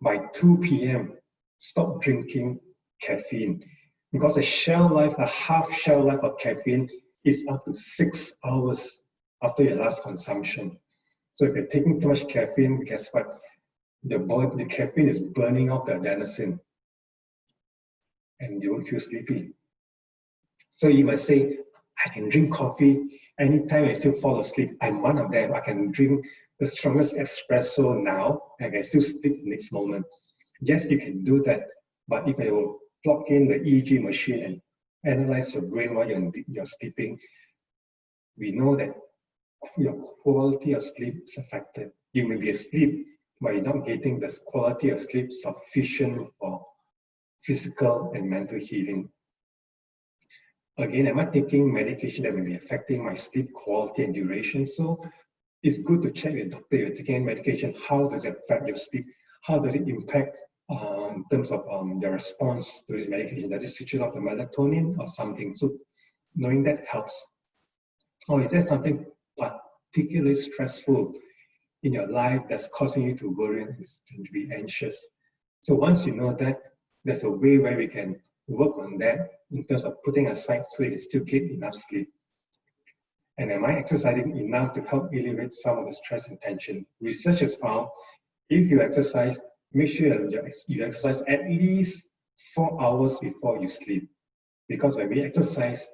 S1: by 2 p.m., stop drinking caffeine. Because a half shelf life of caffeine is up to 6 hours after your last consumption. So if you're taking too much caffeine, guess what? The caffeine is burning off the adenosine, and you won't feel sleepy. So you must say, I can drink coffee anytime I still fall asleep. I'm one of them. I can drink the strongest espresso now, and I can still sleep the next moment. Yes, you can do that, but if I will plug in the EEG machine and analyze your brain while you're sleeping, we know that your quality of sleep is affected. You may be asleep, but you're not getting the quality of sleep sufficient for physical and mental healing. Again, am I taking medication that may be affecting my sleep quality and duration? So it's good to check with your doctor. You're taking medication, how does it affect your sleep? How does it impact in terms of your response to this medication? Does it switch off the melatonin or something? So knowing that helps. Or is there something particularly stressful in your life that's causing you to worry and to be anxious? So once you know that, there's a way where we can work on that in terms of putting aside so you still get enough sleep. And am I exercising enough to help alleviate some of the stress and tension? Research has found if you exercise, make sure you exercise at least 4 hours before you sleep. Because when we exercise,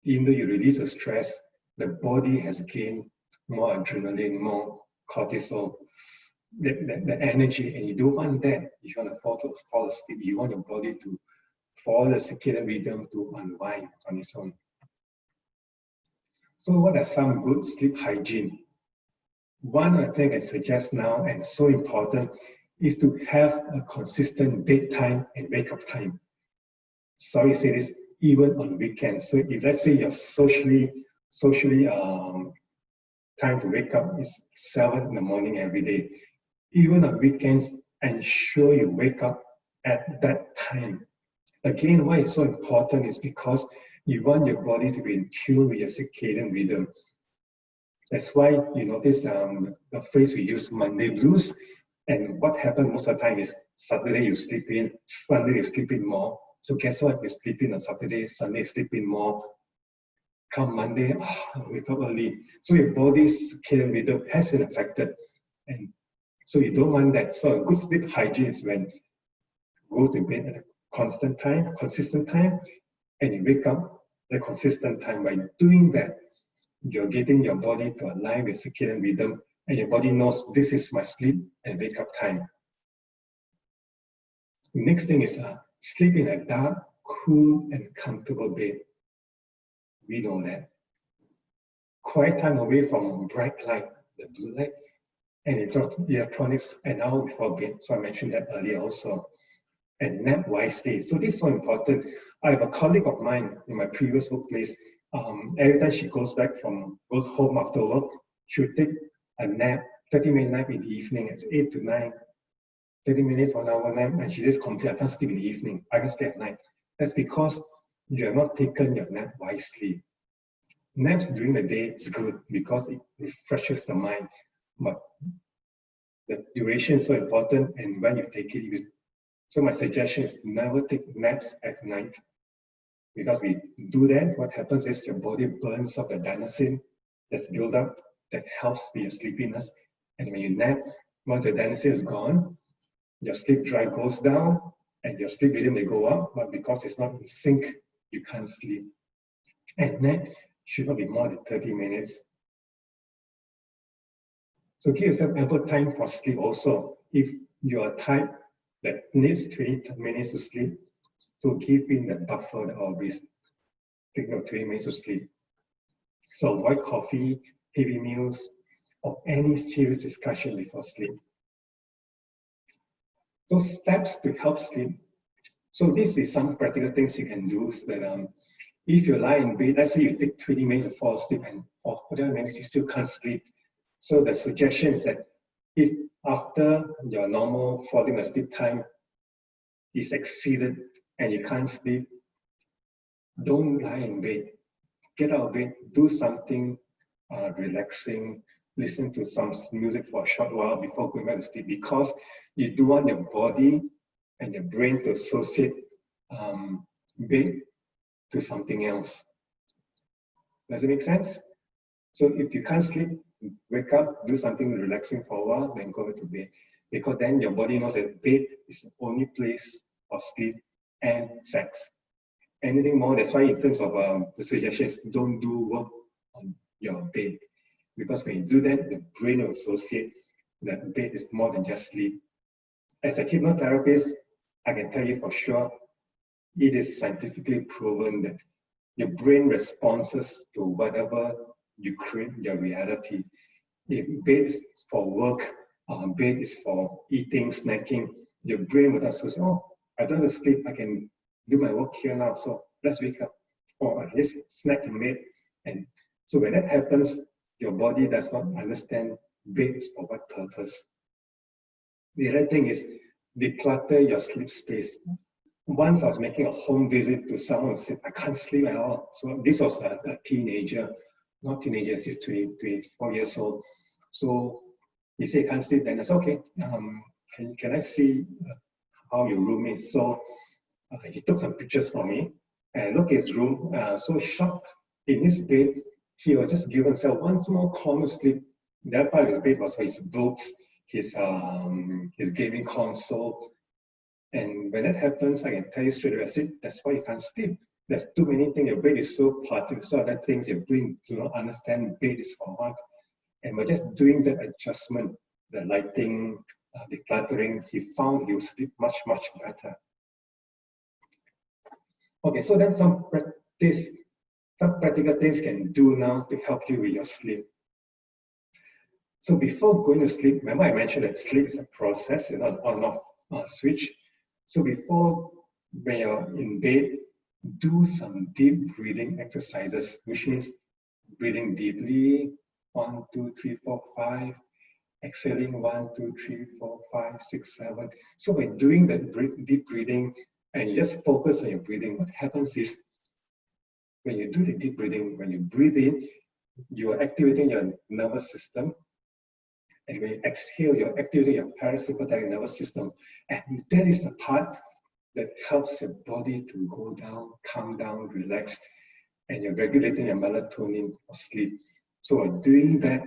S1: even though you release the stress, the body has gained more adrenaline, more cortisol, the energy, and you don't want that. If you want to fall asleep, you want your body to follow the circadian rhythm to unwind on its own. So what are some good sleep hygiene? One of the things I suggest now, and so important, is to have a consistent bedtime and wake-up time. Sorry to say this, even on weekends. So if let's say you're socially time to wake up is 7 in the morning every day, even on weekends, ensure you wake up at that time. Again, why it's so important is because you want your body to be in tune with your circadian rhythm. That's why you notice the phrase we use, Monday blues. And what happens most of the time is Saturday you sleep in, Sunday you sleep in more. So guess what? You sleep in on Saturday, Sunday you sleep in more. Come Monday, wake up early. So your body's circadian rhythm has been affected. And so you don't want that. So a good sleep hygiene is when you go to bed at a consistent time, and you wake up at a consistent time. By doing that, you're getting your body to align with circadian rhythm, and your body knows this is my sleep and wake up time. The next thing is sleep in a dark, cool, and comfortable bed. We know that. Quiet time away from bright light, the blue light, and electronics an hour before bed. So I mentioned that earlier also. And nap wisely. So this is so important. I have a colleague of mine in my previous workplace. Every time she goes home after work, she would take a nap, 30-minute nap in the evening. It's 8 to 9, 30 minutes, 1 hour nap, and she just complains, I can't sleep in the evening. I can stay at night. That's because you have not taken your nap wisely. Naps during the day is good because it refreshes the mind, but the duration is so important, and when you take it, so my suggestion is never take naps at night, because we do that, what happens is your body burns up the adenosine that's built up that helps with your sleepiness, and when you nap, once the adenosine is gone, your sleep drive goes down and your sleep rhythm may go up, but because it's not in sync, you can't sleep. And nap should not be more than 30 minutes. So give yourself ample time for sleep also. If you're a type that needs 20 minutes to sleep, so give in the buffer that will be taking 20 minutes to sleep. So avoid coffee, heavy meals, or any serious discussion before sleep. So steps to help sleep. So this is some practical things you can do. So that if you lie in bed, let's say you take 20 minutes to fall asleep, and for 40 minutes you still can't sleep. So the suggestion is that if after your normal falling asleep time is exceeded and you can't sleep, don't lie in bed. Get out of bed, do something relaxing, listen to some music for a short while before going back to sleep, because you do want your body and your brain to associate bed to something else. Does it make sense? So if you can't sleep, wake up, do something relaxing for a while, then go to bed. Because then your body knows that bed is the only place for sleep and sex. Anything more, that's why in terms of the suggestions, don't do work on your bed. Because when you do that, the brain will associate that bed is more than just sleep. As a hypnotherapist, I can tell you for sure, it is scientifically proven that your brain responses to whatever you create your reality. If bed is for work, bed is for eating, snacking, your brain will associate, oh, I don't want to sleep, I can do my work here now, so let's wake up, or at least snack in bed. And so when that happens, your body does not understand bed is for what purpose. The other thing is declutter your sleep space. Once I was making a home visit to someone who said, I can't sleep at all. So this was a teenager, not teenager, he's 24 years old. So he said, can't sleep. Then I said, okay, can I see how your room is? So he took some pictures for me and look at his room. So shocked. In his bed, he was just given himself one small corner to sleep. The other part of his bed was his books, his gaming console. And when that happens, I can tell you straight away, I said, that's why you can't sleep. There's too many things. Your brain is so cluttered, so other things your brain do not understand bed is for what. And by just doing that adjustment, the lighting, the decluttering, he found he would sleep much, much better. Okay, so then some practical things you can do now to help you with your sleep. So before going to sleep, remember I mentioned that sleep is a process, it's not on off switch. So before, when you're in bed, do some deep breathing exercises, which means breathing deeply, 1, 2, 3, 4, 5, exhaling 1, 2, 3, 4, 5, 6, 7. So by doing that deep breathing, and you just focus on your breathing, what happens is when you do the deep breathing, when you breathe in, you are activating your nervous system. And when you exhale, you're activating your parasympathetic nervous system. And that is the part that helps your body to go down, calm down, relax, and you're regulating your melatonin for sleep. So by doing that,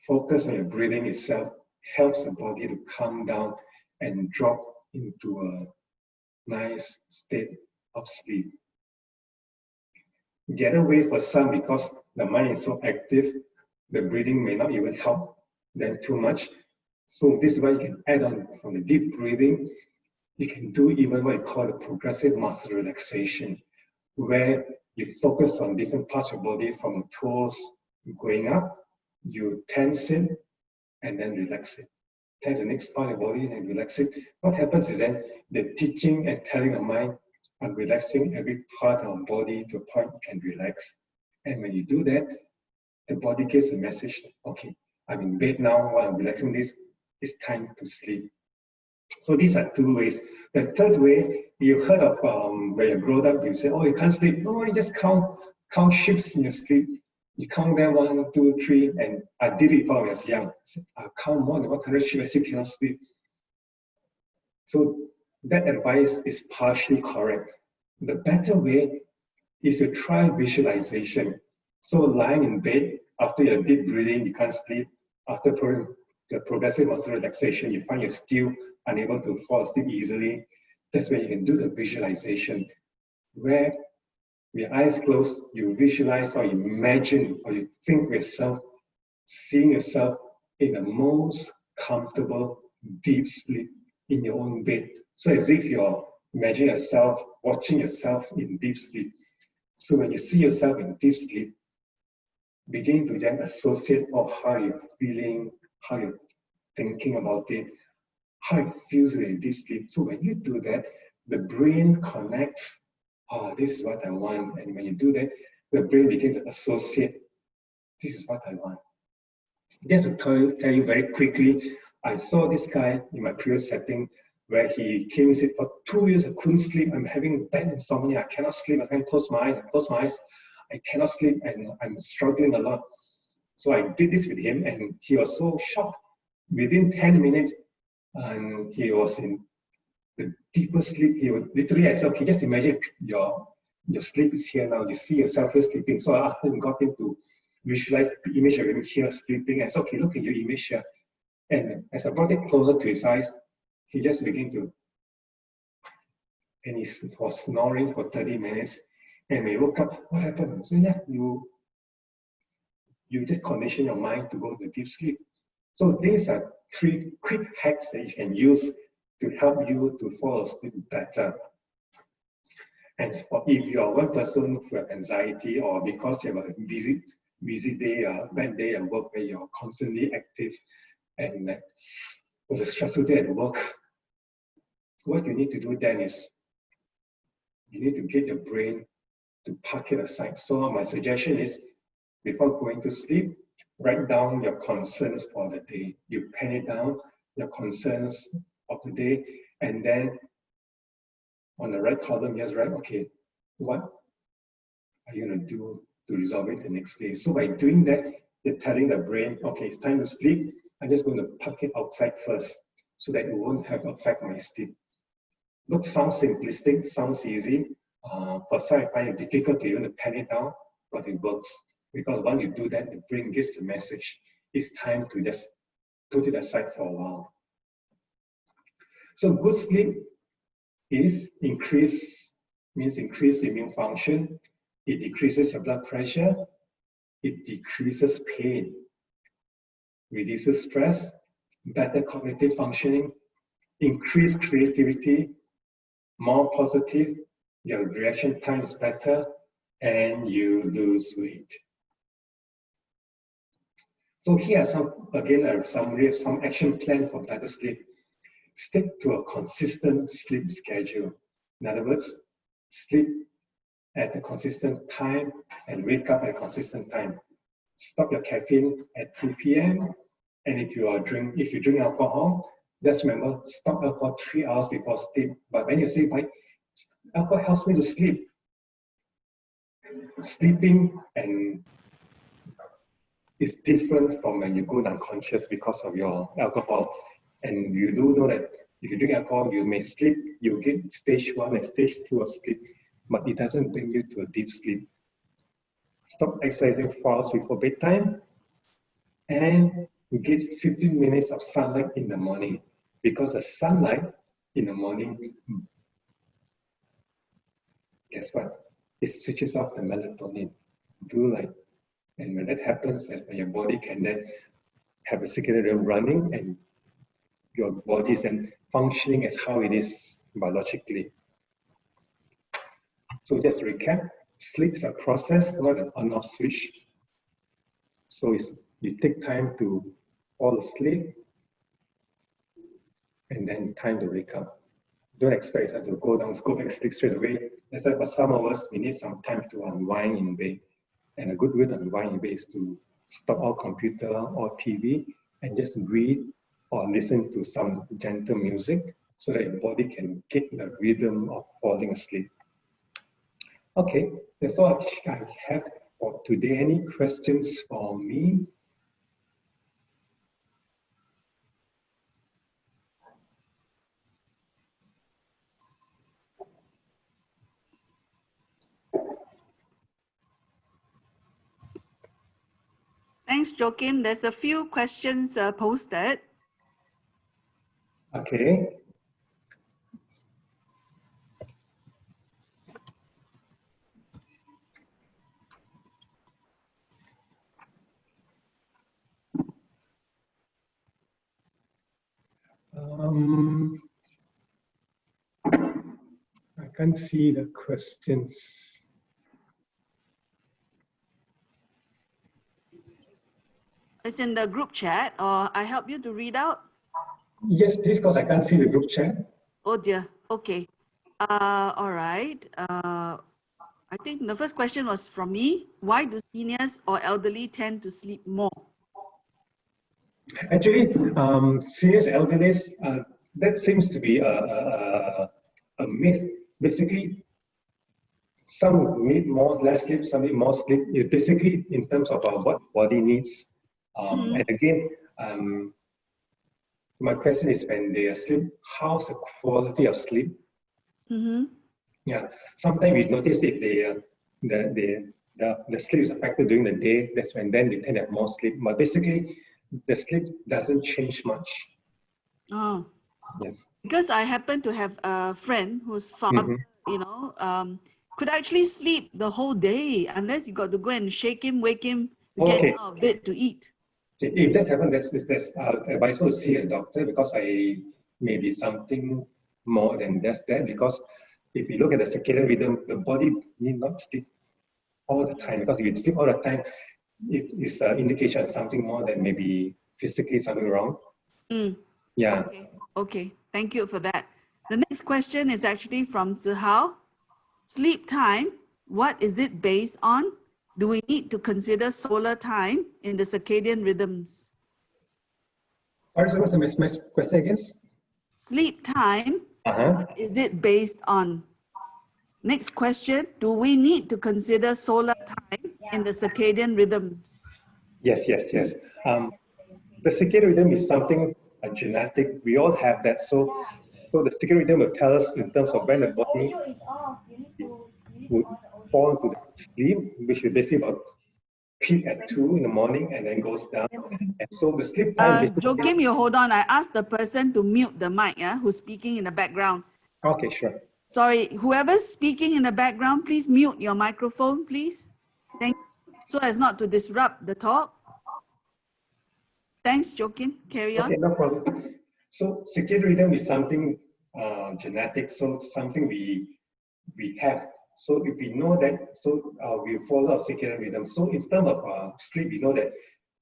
S1: focus on your breathing itself helps the body to calm down and drop into a nice state of sleep. The other way for some, because the mind is so active, the breathing may not even help them too much. So this is why you can add on from the deep breathing. You can do even what you call the progressive muscle relaxation, where you focus on different parts of your body from toes going up, you tense it and then relax it. Tense the next part of your body and relax it. What happens is then the teaching and telling the mind, I'm relaxing every part of the body to a point you can relax. And when you do that, the body gets a message, okay, I'm in bed now, while I'm relaxing this, it's time to sleep. So these are two ways. The third way, you heard of when you're grown up, you say, oh, you can't sleep. No, you just count sheep in your sleep. You count them 1, 2, 3, and I did it when I was young. I said, I'll count more than 100 sheep, I still cannot sleep. So that advice is partially correct. The better way is to try visualization. So lying in bed, after your deep breathing, you can't sleep. After the progressive muscle relaxation, you find you're still unable to fall asleep easily. That's where you can do the visualization, where with your eyes closed, you visualize or you imagine or you think of yourself, seeing yourself in the most comfortable deep sleep in your own bed. So as if you're imagining yourself, watching yourself in deep sleep. So when you see yourself in deep sleep, begin to then associate of how you're feeling, how you're thinking about it, how it feels in deep sleep. So when you do that, the brain connects, oh, this is what I want. And when you do that, the brain begins to associate, this is what I want. Just to tell you very quickly, I saw this guy in my previous setting where he came and said, for 2 years I couldn't sleep. I'm having bad insomnia. I cannot sleep. I can't close my eyes. I cannot sleep and I'm struggling a lot. So I did this with him and he was so shocked. Within 10 minutes, and he was in the deepest sleep. He would literally, I said, okay, just imagine your sleep is here now. You see yourself here sleeping. So after we got him to visualize the image of him here sleeping, I said, okay, look at your image here. And as I brought it closer to his eyes, he just began to, and he was snoring for 30 minutes. And when he woke up, what happened? So yeah, you just condition your mind to go to deep sleep. So these are 3 quick hacks that you can use to help you to fall asleep better. And if you are one person who has anxiety or because you have a busy day, bad day at work where you're constantly active and it was a stressful day at work, what you need to do then is you need to get your brain to park it aside. So my suggestion is before going to sleep, write down your concerns for the day. You pen it down, your concerns of the day, and then on the right column, just write, okay, what are you going to do to resolve it the next day? So by doing that, you're telling the brain, okay, it's time to sleep. I'm just going to park it outside first so that it won't have an effect on my sleep. Sounds simplistic, sounds easy. For some, I find it difficult to even pen it down, but it works. Because once you do that, the brain gets the message. It's time to just put it aside for a while. So good sleep is increased immune function. It decreases your blood pressure. It decreases pain, reduces stress, better cognitive functioning, increased creativity, more positive, your reaction time is better, and you lose weight. So here are a summary of some action plan for better sleep. Stick to a consistent sleep schedule. In other words, sleep at a consistent time and wake up at a consistent time. Stop your caffeine at 2 p.m. And if you drink alcohol, just remember, stop alcohol 3 hours before sleep. But when you say, "Why alcohol helps me to sleep," sleeping and is different from when you go unconscious because of your alcohol. And you do know that if you drink alcohol, you may sleep, you get stage 1 and stage 2 of sleep, but it doesn't bring you to a deep sleep. Stop exercising 4 hours before bedtime, and you get 15 minutes of sunlight in the morning, because the sunlight in the morning, guess what? It switches off the melatonin, blue light. And when that happens, that's when your body can then have a circadian rhythm running, and your body is then functioning as how it is biologically. So just to recap, sleep is a process, not an on-off switch. So you take time to fall asleep, and then time to wake up. Don't expect it to go down, go back to sleep straight away. That's why for some of us, we need some time to unwind in bed. And a good way to unwind in bed is to stop our computer or TV and just read or listen to some gentle music so that your body can get the rhythm of falling asleep. Okay, that's all I have for today. Any questions for me?
S2: Thanks, Joaquim. There's a few questions posted.
S1: Okay. I can't see the questions.
S2: It's in the group chat, or I help you to read out?
S1: Yes, please, because I can't see the group chat.
S2: Oh dear, okay. All right. I think the first question was from me. Why do seniors or elderly tend to sleep more?
S1: Actually, seniors, elderly, that seems to be a myth. Basically, some need more, less sleep, some need more sleep. It's basically in terms of what body needs. And again, my question is, when they are asleep, how's the quality of sleep? Yeah, sometimes we notice if the sleep is affected during the day, that's when then they tend to have more sleep. But basically, the sleep doesn't change much.
S2: Oh,
S1: yes.
S2: Because I happen to have a friend whose father, could actually sleep the whole day unless you got to go and shake him, wake him, to get him out of bed to eat.
S1: If that's happened, that's advisable to see a doctor, because maybe something more than just that. Because if you look at the circadian rhythm, the body need not sleep all the time, because if you sleep all the time, it is an indication of something more than maybe physically something wrong. Yeah.
S2: Okay, thank you for that. The next question is actually from Zihao. Sleep time, what is it based on? Do we need to consider solar time in the circadian rhythms?
S1: Sorry, what's the question again?
S2: Sleep time, what is it based on? Next question, do we need to consider solar time in the circadian rhythms?
S1: Yes. The circadian rhythm is something genetic. We all have that. So the circadian rhythm will tell us in terms of when the body would fall into sleep, which is basically about peak at 2 in the morning and then goes down. And so the sleep time.
S2: Joaquim, you hold on. I asked the person to mute the mic, who's speaking in the background.
S1: Okay, sure.
S2: Sorry, whoever's speaking in the background, please mute your microphone, please. Thank you, so as not to disrupt the talk. Thanks, Joaquim. Carry on.
S1: Okay, no problem. So circadian rhythm is something genetic, so it's something we have. So if we know that, so we follow our circadian rhythm. So in terms of sleep, we know that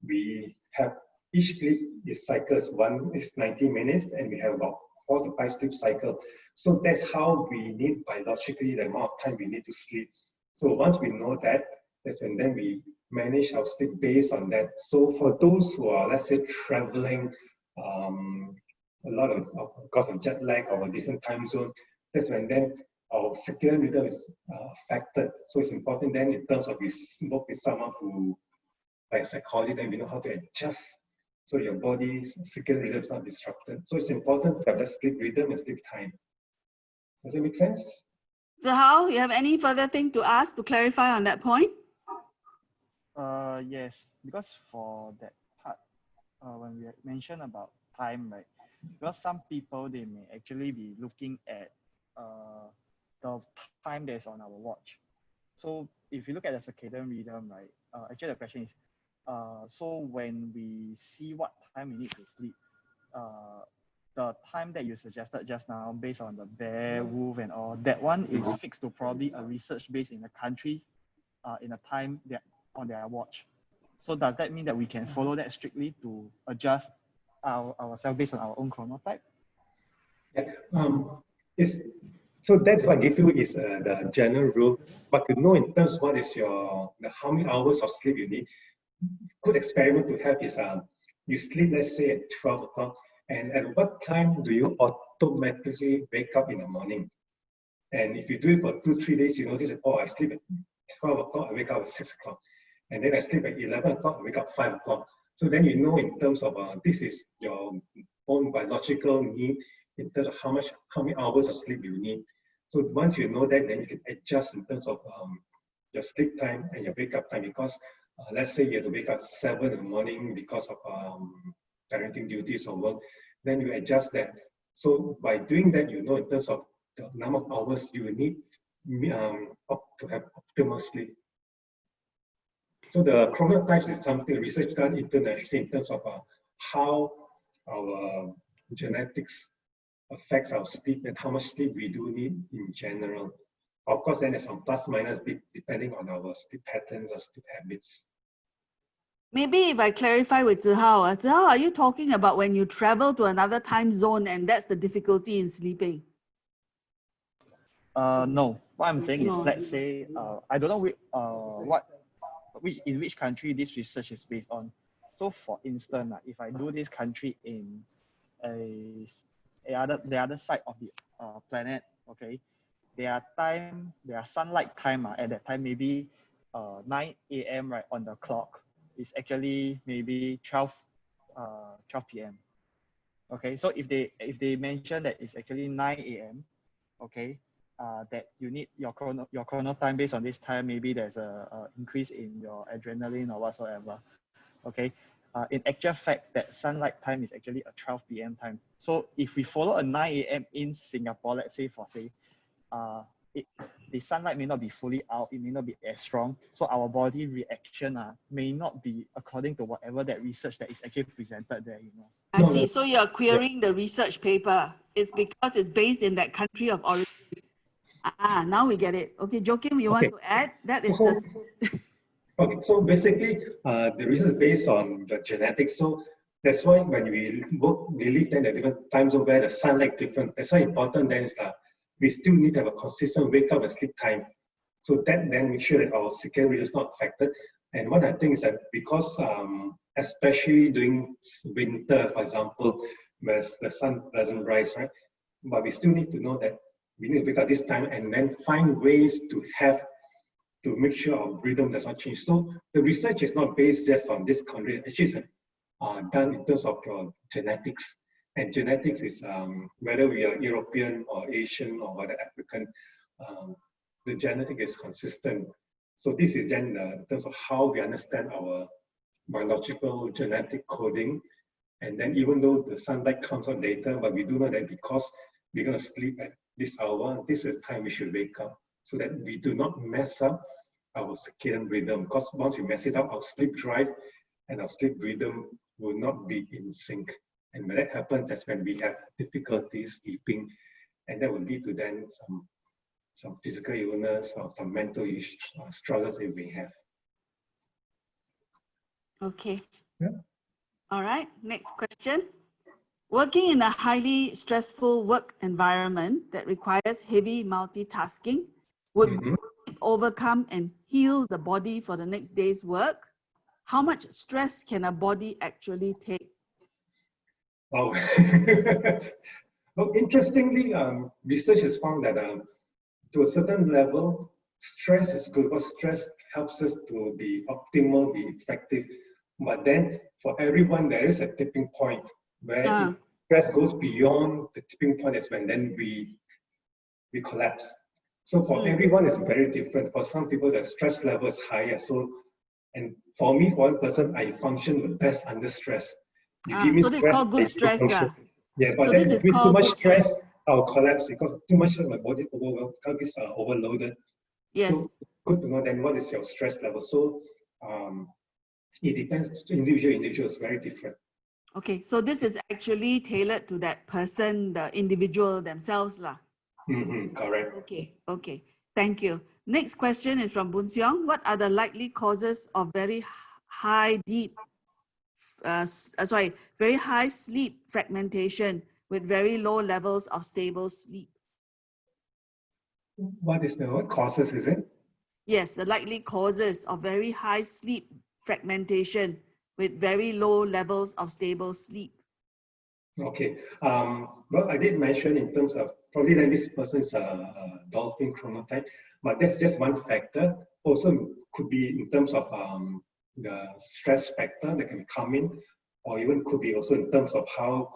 S1: we have each sleep is cycles. One is 90 minutes, and we have about 4 to 5 sleep cycles. So that's how we need biologically the amount of time we need to sleep. So once we know that, that's when then we manage our sleep based on that. So for those who are, let's say, traveling, a lot of cause of jet lag or a different time zone, that's when then our circadian rhythm is affected. So it's important then in terms of we work with someone who, like psychology, then we know how to adjust so your body's circadian rhythm is not disrupted. So it's important to have that sleep rhythm and sleep time. Does it make sense?
S2: Zihao, you have any further thing to ask to clarify on that point?
S3: Yes, because for that part, when we mention about time, right? Because some people, they may actually be looking at the time that's on our watch. So if you look at the circadian rhythm, right? Actually, the question is, so when we see what time we need to sleep, the time that you suggested just now, based on the bear, wolf, and all, that one is fixed to probably a research based in a country, in a time that on their watch. So does that mean that we can follow that strictly to adjust ourselves based on our own chronotype?
S1: Yeah. It's, so that's what I give you is the general rule. But to know in terms what is your how many hours of sleep you need, good experiment to have is you sleep, let's say at 12 o'clock, and at what time do you automatically wake up in the morning? And if you do it for 2, 3 days, you notice that, oh, I sleep at 12 o'clock, I wake up at 6 o'clock. And then I sleep at 11 o'clock, I wake up 5 o'clock. So then you know in terms of this is your own biological need in terms of how many hours of sleep you need. So once you know that, then you can adjust in terms of your sleep time and your wake up time. Because let's say you have to wake up 7 in the morning because of parenting duties or work, then you adjust that. So by doing that, you know in terms of the number of hours you will need to have optimal sleep. So the chronotypes is something research done internationally in terms of how our genetics affects our sleep and how much sleep we do need in general. Of course, then there's some plus minus depending on our sleep patterns or sleep habits.
S2: Maybe if I clarify with Zihao, Zihao, are you talking about when you travel to another time zone and that's the difficulty in sleeping?
S3: No. What I'm saying is,
S2: No.
S3: let's say, I don't know in which country this research is based on. So, for instance, if I do this country in the other side of the planet, okay, their sunlight time at that time maybe 9 a.m. right on the clock is actually maybe 12 p.m. Okay, so if they mention that it's actually 9 a.m. okay, that you need your chrono time based on this time, maybe there's a increase in your adrenaline or whatsoever. Okay, in actual fact, that sunlight time is actually a 12 p.m. time. So if we follow a 9 a.m. in Singapore, let's say the sunlight may not be fully out, it may not be as strong. So our body reaction may not be according to whatever that research that is actually presented there, you know.
S2: I see. So you're querying the research paper. It's because it's based in that country of origin. Now we get it. Okay, Joaquim, you want to add? That is the...
S1: Okay, so basically, the research is based on the genetics. So that's why when we live in a different time zone where the sunlight is different. That's why important then is that we still need to have a consistent wake up and sleep time. So that then make sure that our circadian rhythm is not affected. And one of the things that because especially during winter, for example, where the sun doesn't rise, right? But we still need to know that we need to wake up this time and then find ways to make sure our rhythm does not change. So the research is not based just on this country. Actually, it's done in terms of your genetics. And genetics is whether we are European or Asian or whether African, the genetic is consistent. So this is then in terms of how we understand our biological genetic coding. And then even though the sunlight comes out later, but we do know that because we're going to sleep at this hour, this is the time we should wake up, so that we do not mess up our circadian rhythm. Because once we mess it up, our sleep drive and our sleep rhythm will not be in sync. And when that happens, that's when we have difficulty sleeping, and that will lead to then some physical illness or some mental struggles that we have.
S2: Okay.
S1: Yeah.
S2: All right, next question. Working in a highly stressful work environment that requires heavy multitasking, would overcome and heal the body for the next day's work? How much stress can a body actually take?
S1: Wow. Well, interestingly, research has found that to a certain level, stress is good because stress helps us to be optimal, be effective. But then for everyone, there is a tipping point where if stress goes beyond the tipping point is when then we collapse. So for everyone, it's very different. For some people, the stress level is higher. So, and for me, for one person, I function the best under stress. You give me
S2: So this is
S1: stress,
S2: called good
S1: I
S2: stress.
S1: function. Yes, but
S2: So
S1: then
S2: this is
S1: with too
S2: called
S1: much
S2: good
S1: stress, I'll collapse because too much of my body overloaded.
S2: Yes.
S1: So good to know then what is your stress level. So it depends. Individual is very different.
S2: Okay, so this is actually tailored to that person, the individual themselves, lah.
S1: Correct.
S2: Okay. Thank you. Next question is from Boon Seong. What are the likely causes of very high sleep fragmentation with very low levels of stable sleep?
S1: What causes, is it?
S2: Yes, the likely causes of very high sleep fragmentation with very low levels of stable sleep.
S1: Okay. Well, I did mention in terms of probably that this person is a dolphin chronotype, but that's just one factor. Also could be in terms of the stress factor that can come in, or even could be also in terms of how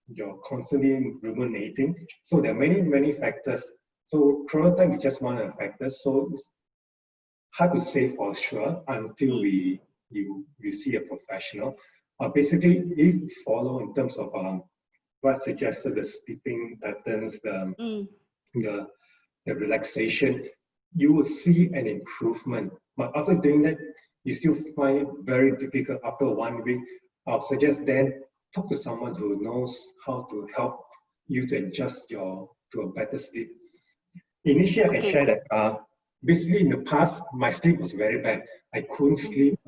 S1: you're constantly ruminating. So there are many factors. So chronotype is just one of the factors. So it's hard to say for sure until you see a professional. Basically, if you follow in terms of what suggested, the sleeping patterns, the relaxation, you will see an improvement. But after doing that, you still find it very difficult after 1 week. I'll suggest then talk to someone who knows how to help you to adjust to a better sleep. Initially, I can share that basically in the past, my sleep was very bad. I couldn't sleep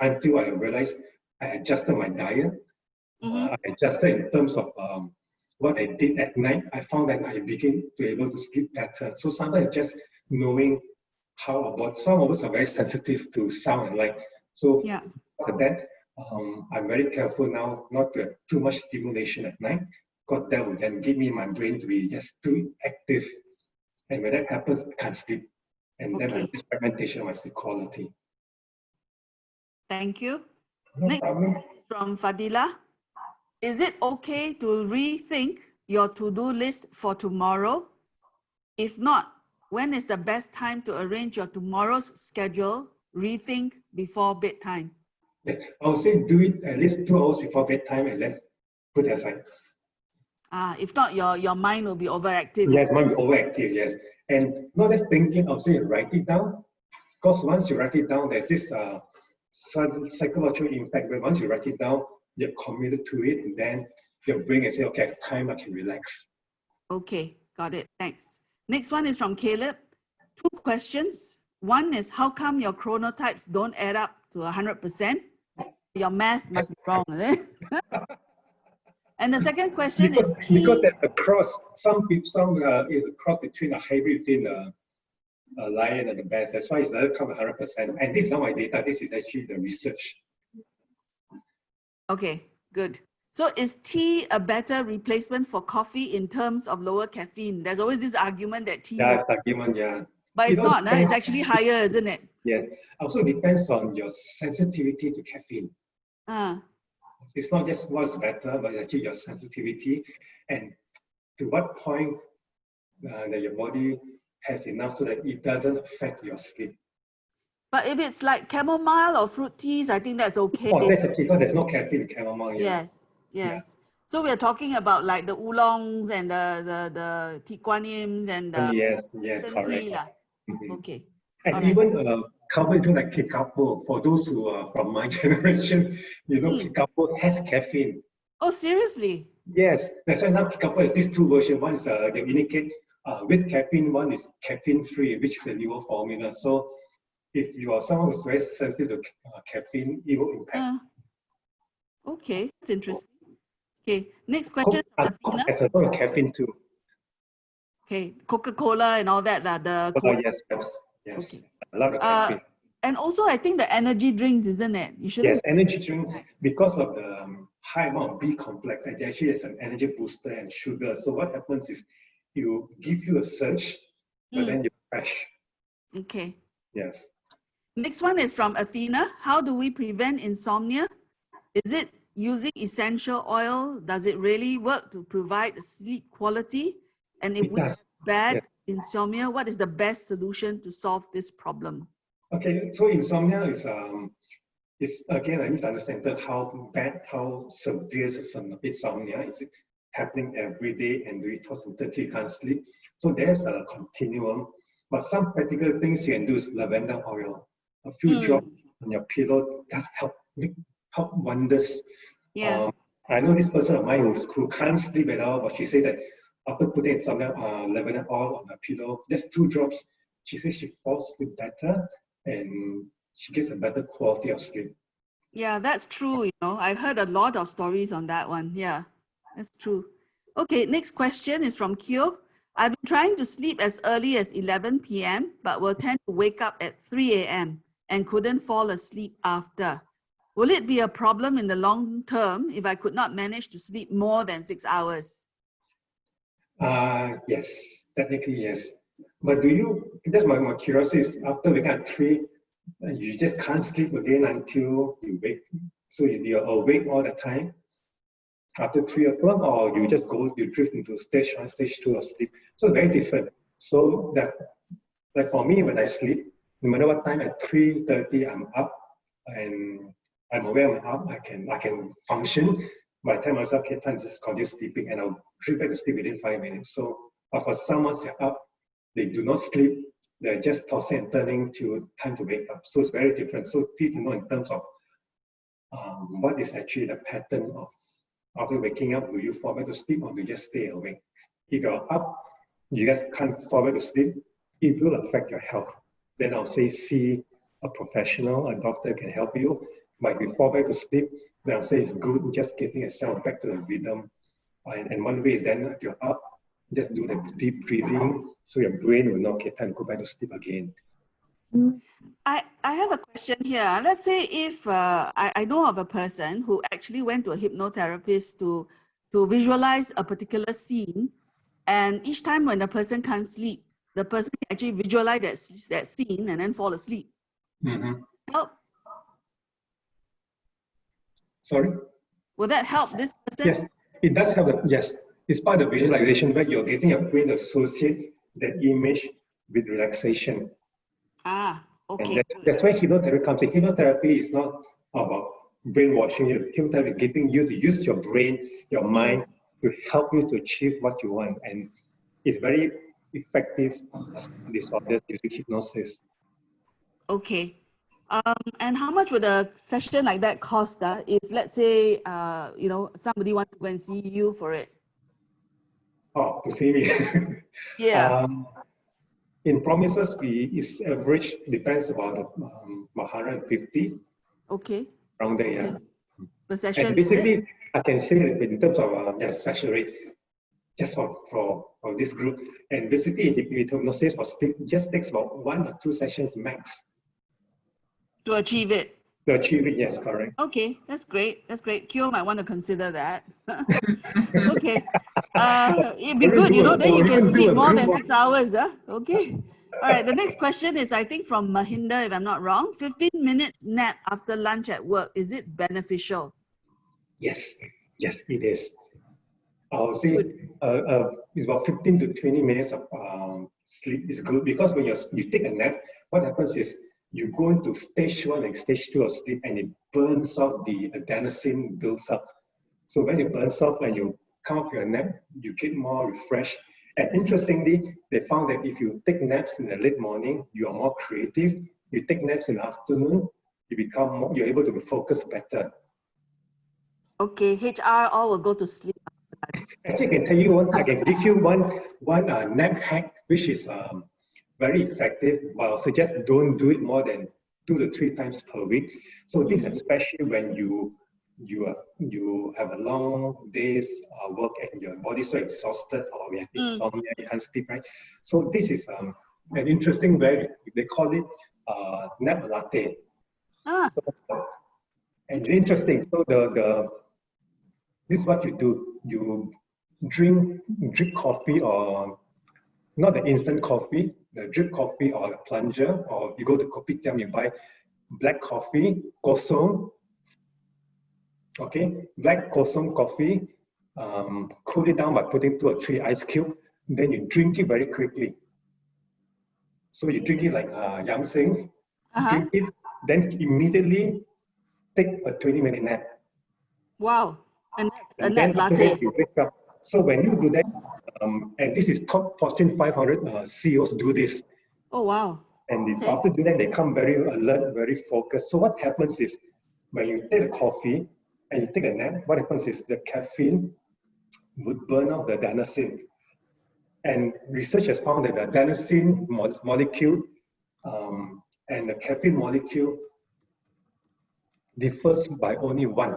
S1: until I realized I adjusted my diet. I adjusted in terms of what I did at night. I found that I began to be able to sleep better. So sometimes just knowing some of us are very sensitive to sound and light. So for that, I'm very careful now not to have too much stimulation at night, because that will then give me my brain to be just too active. And when that happens, I can't sleep. And then my fragmentation of my sleep quality.
S2: Thank you.
S1: No problem.
S2: From Fadila. Is it okay to rethink your to-do list for tomorrow? If not, when is the best time to arrange your tomorrow's schedule? Rethink before bedtime.
S1: Yes, I would say do it at least 2 hours before bedtime and then put it aside.
S2: If not, your mind will be overactive.
S1: Yes, mind will be overactive, yes. And not just thinking, I would say write it down. Because once you write it down, there's this psychological impact where once you write it down, you're committed to it, and then your brain can say, okay, I have time, I can relax.
S2: Okay, got it. Thanks. Next one is from Caleb. 2 questions. One is, how come your chronotypes don't add up to 100%? Your math must be wrong, is it? And the second question is
S1: because there's a cross. Some is a cross between a hybrid between a lion and a bear. That's why it doesn't come 100%. And this is not my data. This is actually the research.
S2: Okay, good. So is tea a better replacement for coffee in terms of lower caffeine? There's always this argument that tea.
S1: Yeah, it's argument, yeah.
S2: But it's not, no? It's actually higher, isn't it?
S1: Yeah. Also depends on your sensitivity to caffeine. It's not just what's better, but actually your sensitivity and to what point that your body has enough so that it doesn't affect your sleep.
S2: But if it's like chamomile or fruit teas, I think that's okay.
S1: Oh, that's okay, because there's no caffeine in chamomile. Yeah.
S2: Yes. Yeah. So we're talking about like the oolongs and the tequanims and the
S1: yes, correct.
S2: Tea. Okay.
S1: And even carbohydrate like Kikapo, for those who are from my generation, Kikapo has caffeine.
S2: Oh, seriously?
S1: Yes, that's why now Kikapo has these 2 versions. One is they indicate with caffeine, one is caffeine-free, which is a newer formula. So if you are someone who's very sensitive to caffeine, it will impact.
S2: Okay, that's interesting. Okay, next question.
S1: Coke has a lot of caffeine too.
S2: Okay, Coca-Cola and all that.
S1: Yes, okay. A lot of caffeine.
S2: And also, I think the energy drinks, isn't it?
S1: Yes, energy drink, because of the high amount of B complex, and actually it's an energy booster and sugar. So what happens is you give you a surge, but then you crash.
S2: Okay.
S1: Yes.
S2: Next one is from Athena. How do we prevent insomnia? Is it using essential oil? Does it really work to provide sleep quality? And if
S1: It
S2: we have
S1: does.
S2: bad
S1: Yes.
S2: insomnia, what is the best solution to solve this problem?
S1: Okay, so insomnia is again, I need to understand that how bad, how severe is insomnia. Is it happening every day and do it toss and turn, you can't sleep? So there's a continuum, but some practical things you can do is lavender oil. A few drops on your pillow does help wonders.
S2: Yeah.
S1: I know this person of mine who can't sleep at all, but she says that after putting some lavender oil on her pillow, just 2 drops, she says she falls asleep better and she gets a better quality of sleep.
S2: Yeah, that's true. You know, I've heard a lot of stories on that one. Yeah, that's true. Okay, next question is from Kyo. I've been trying to sleep as early as 11 p.m., but will tend to wake up at 3 a.m. and couldn't fall asleep after. Will it be a problem in the long term if I could not manage to sleep more than 6 hours?
S1: Yes, technically yes. But that's my curiosity is after waking up at 3, you just can't sleep again until you wake. So you're awake all the time after 3 o'clock, or you drift into stage 1, stage 2 of sleep. So very different. So that, like for me, when I sleep, no matter what time at 3:30, I'm up and I'm aware I'm up. I can function. By the time I was up, okay, time to just continue sleeping, and I'll drift back to sleep within 5 minutes. So, but for someone they're up, they do not sleep. They're just tossing and turning till time to wake up. So it's very different. So need to know in terms of what is actually the pattern of after waking up. Do you fall back to sleep or do you just stay awake? If you're up, you just can't fall back to sleep, it will affect your health. Then I'll say see a professional, a doctor can help you. But if you fall back to sleep, then I'll say it's good just getting yourself back to the rhythm. And one way is then if you're up, just do the deep breathing so your brain will not get time to go back to sleep again.
S2: I have a question here. Let's say if I know of a person who actually went to a hypnotherapist to visualize a particular scene, and each time when the person can't sleep, the person can actually visualize that scene and then fall asleep. Help?
S1: Sorry?
S2: Will that help this person?
S1: Yes, it does help. Yes, it's part of visualization where you're getting your brain to associate that image with relaxation.
S2: Ah, okay.
S1: And that's why hypnotherapy comes in. Hypnotherapy is not about brainwashing you. Hypnotherapy is getting you to use your brain, your mind to help you to achieve what you want. And it's very effective disorders using hypnosis.
S2: Okay. And how much would a session like that cost? If let's say, somebody wants to go and see you for it?
S1: Oh, to see me.
S2: Yeah.
S1: In promises, it's average, depends about 150.
S2: Okay.
S1: Around there, yeah.
S2: Okay. Per session,
S1: and basically, I can say that in terms of special rate, just for this group, and basically, hypnosis for sleep just takes about 1 or 2 sessions max.
S2: To achieve it?
S1: To achieve it, yes, correct.
S2: Okay, that's great. That's great. Kyo might want to consider that. Okay. It'd be good, then you can sleep more than 6 hours. Okay. All right, the next question is, I think from Mahinda, if I'm not wrong, 15 minutes nap after lunch at work, is it beneficial?
S1: Yes, it is. I'll say it's about 15 to 20 minutes of sleep is good, because when you take a nap, what happens is you go into stage 1 and stage 2 of sleep, and it burns off the adenosine builds up. So when it burns off and you come off your nap, you get more refreshed. And interestingly, they found that if you take naps in the late morning, you are more creative. You take naps in the afternoon, you're able to focus better.
S2: Okay, HR all will go to sleep.
S1: Actually, I can tell you one. I can give you one nap hack, which is very effective. But I'll suggest don't do it more than 2 to 3 times per week. So this, especially when you have a long day's work and your body's so exhausted, or you have insomnia, you can't sleep, right? So this is an interesting way. They call it nap latte. And interesting. So this is what you do. You drip coffee, or not the instant coffee, the drip coffee or the plunger, or you go to kopitiam, you buy black coffee, kosong, okay, black kosong coffee, cool it down by putting 2 or 3 ice cubes, then you drink it very quickly. So you drink it like Yang Sing, drink it, then immediately take a 20-minute nap.
S2: Wow. And
S1: And
S2: nap
S1: then after
S2: latte.
S1: that, you wake up. So when you do that, and this is top Fortune 500 CEOs do this.
S2: Oh, wow.
S1: And
S2: Okay.
S1: after doing that, they come very alert, very focused. So what happens is, when you take a coffee and you take a nap, what happens is the caffeine would burn out the adenosine. And research has found that the adenosine molecule and the caffeine molecule differs by only 1.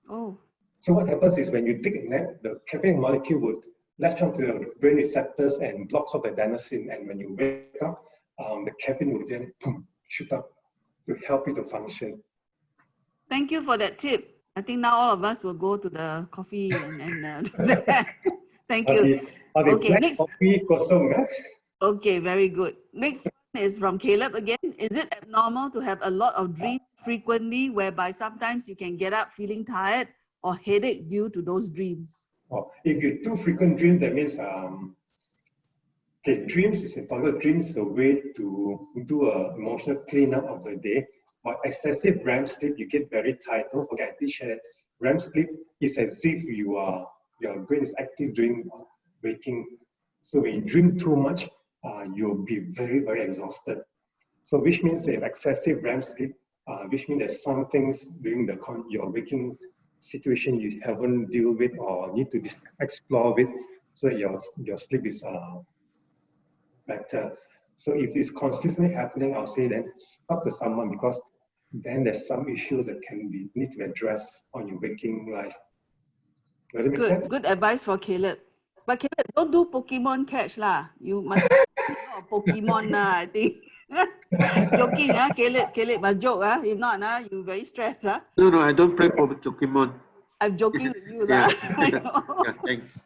S2: Oh.
S1: So what happens is, when you take a nap, the caffeine molecule would latch onto the brain receptors and blocks off the adenosine. And when you wake up, the caffeine will then shoot up to help you to function.
S2: Thank you for that tip. I think now all of us will go to the coffee and thank you. Okay,
S1: black
S2: next.
S1: coffee kosong.
S2: Okay, very good. Next one is from Caleb again. Is it abnormal to have a lot of dreams frequently, whereby sometimes you can get up feeling tired or headache due to those dreams?
S1: Oh, if you too frequent dream, that means okay, dreams is important. Dreams is a way to do an emotional cleanup of the day. But excessive REM sleep, you get very tired. Don't forget, I did share that REM sleep is as if your brain is active during waking. So when you dream too much, you'll be very, very exhausted. So which means you have excessive REM sleep, which means there's some things during your waking situation you haven't dealt with or need to explore with, so your sleep is better. So if it's consistently happening, I'll say then talk to someone, because then there's some issues that need to be addressed on your waking life. Does it make sense?
S2: Good advice for Caleb. But Caleb, don't do Pokemon catch lah. You must be a Pokemon lah, I think. Joking, Caleb, but joke, if not, you very stressed.
S4: No, I don't play Pokemon.
S2: I'm joking with you.
S4: Yeah.
S2: Yeah,
S4: Thanks.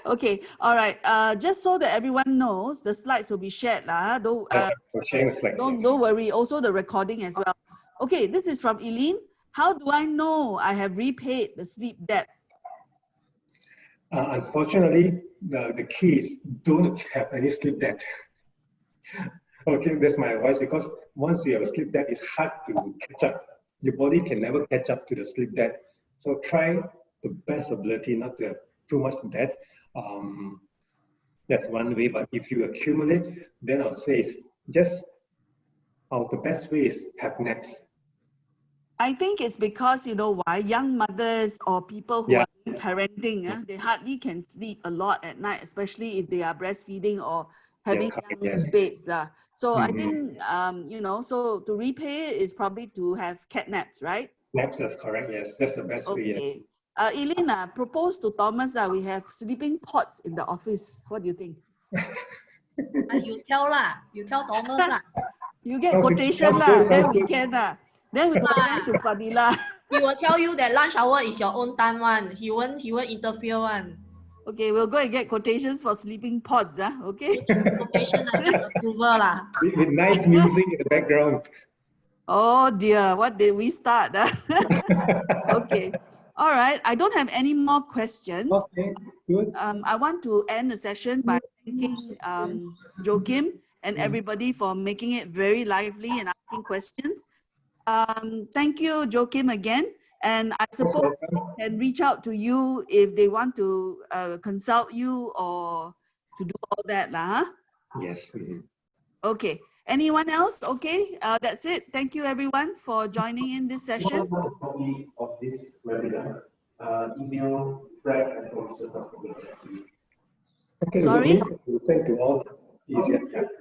S2: Okay, all right. Just so that everyone knows, the slides will be shared. Don't worry. Also the recording as well. Okay, this is from Eileen. How do I know I have repaid the sleep debt?
S1: Unfortunately, the key is don't have any sleep debt. Okay, that's my advice, because once you have a sleep debt, it's hard to catch up. Your body can never catch up to the sleep debt. So try the best ability not to have too much debt. That's one way, but if you accumulate, then I'll say it's just the best way is have naps.
S2: I think it's because, you know why, young mothers or people who are parenting, they hardly can sleep a lot at night, especially if they are breastfeeding or having young babes. So I think, you know, so to repay is probably to have cat naps, right?
S1: Naps, that's correct, yes. That's the best way.
S2: Elena, propose to Thomas that we have sleeping pods in the office. What do you think?
S5: You tell Thomas lah.
S2: You get quotation lah, then we can then we go back to Fadila.
S5: He will tell you that lunch hour is your own time one. He won't interfere one.
S2: Okay, we'll go and get quotations for sleeping pods, okay?
S5: Quotation just approval lah.
S1: With nice music in the background.
S2: Oh dear, what did we start? Okay. All right, I don't have any more questions.
S1: Okay, good.
S2: I want to end the session by thanking Joaquim and everybody for making it very lively and asking questions. Thank you, Joaquim, again. And I suppose they can reach out to you if they want to consult you or to do all that.
S1: Yes.
S2: Okay. Anyone else? Okay, that's it. Thank you, everyone, for joining in this session.
S1: Copy of this webinar. Email Fred and also okay,
S2: Sorry?
S1: We'll send to all.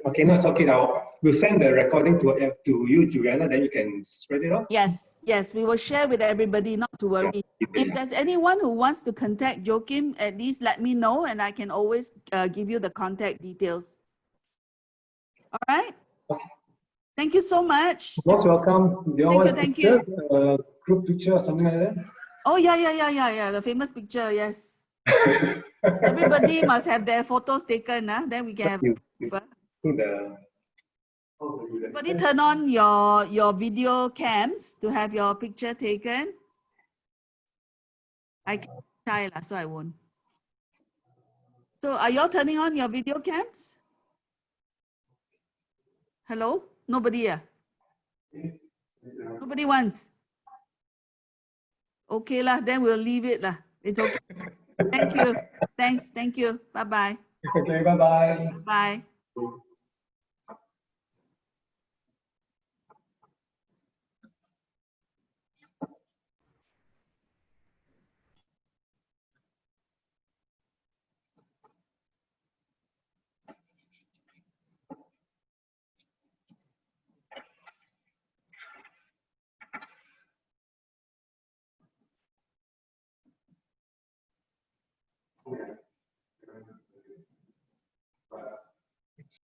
S1: Okay, no, it's okay now. We'll send the recording to you, Juliana, then you can spread it out.
S2: Yes, we will share with everybody, not to worry. If there's anyone who wants to contact Joaquim, at least let me know and I can always give you the contact details. All right?
S1: Okay.
S2: Thank you so much.
S1: Most welcome.
S2: Thank you.
S1: Group picture or something like that?
S2: Oh, yeah. The famous picture, yes. Everybody must have their photos taken, then we can have. Everybody turn on your video cams to have your picture taken. I can't shy, so I won't. So are y'all turning on your video cams? Hello? Nobody here? Nobody wants? Okay lah, then we'll leave it lah. It's okay. Thank you. Thanks. Thank you. Bye-bye.
S1: Okay, bye-bye.
S2: Bye.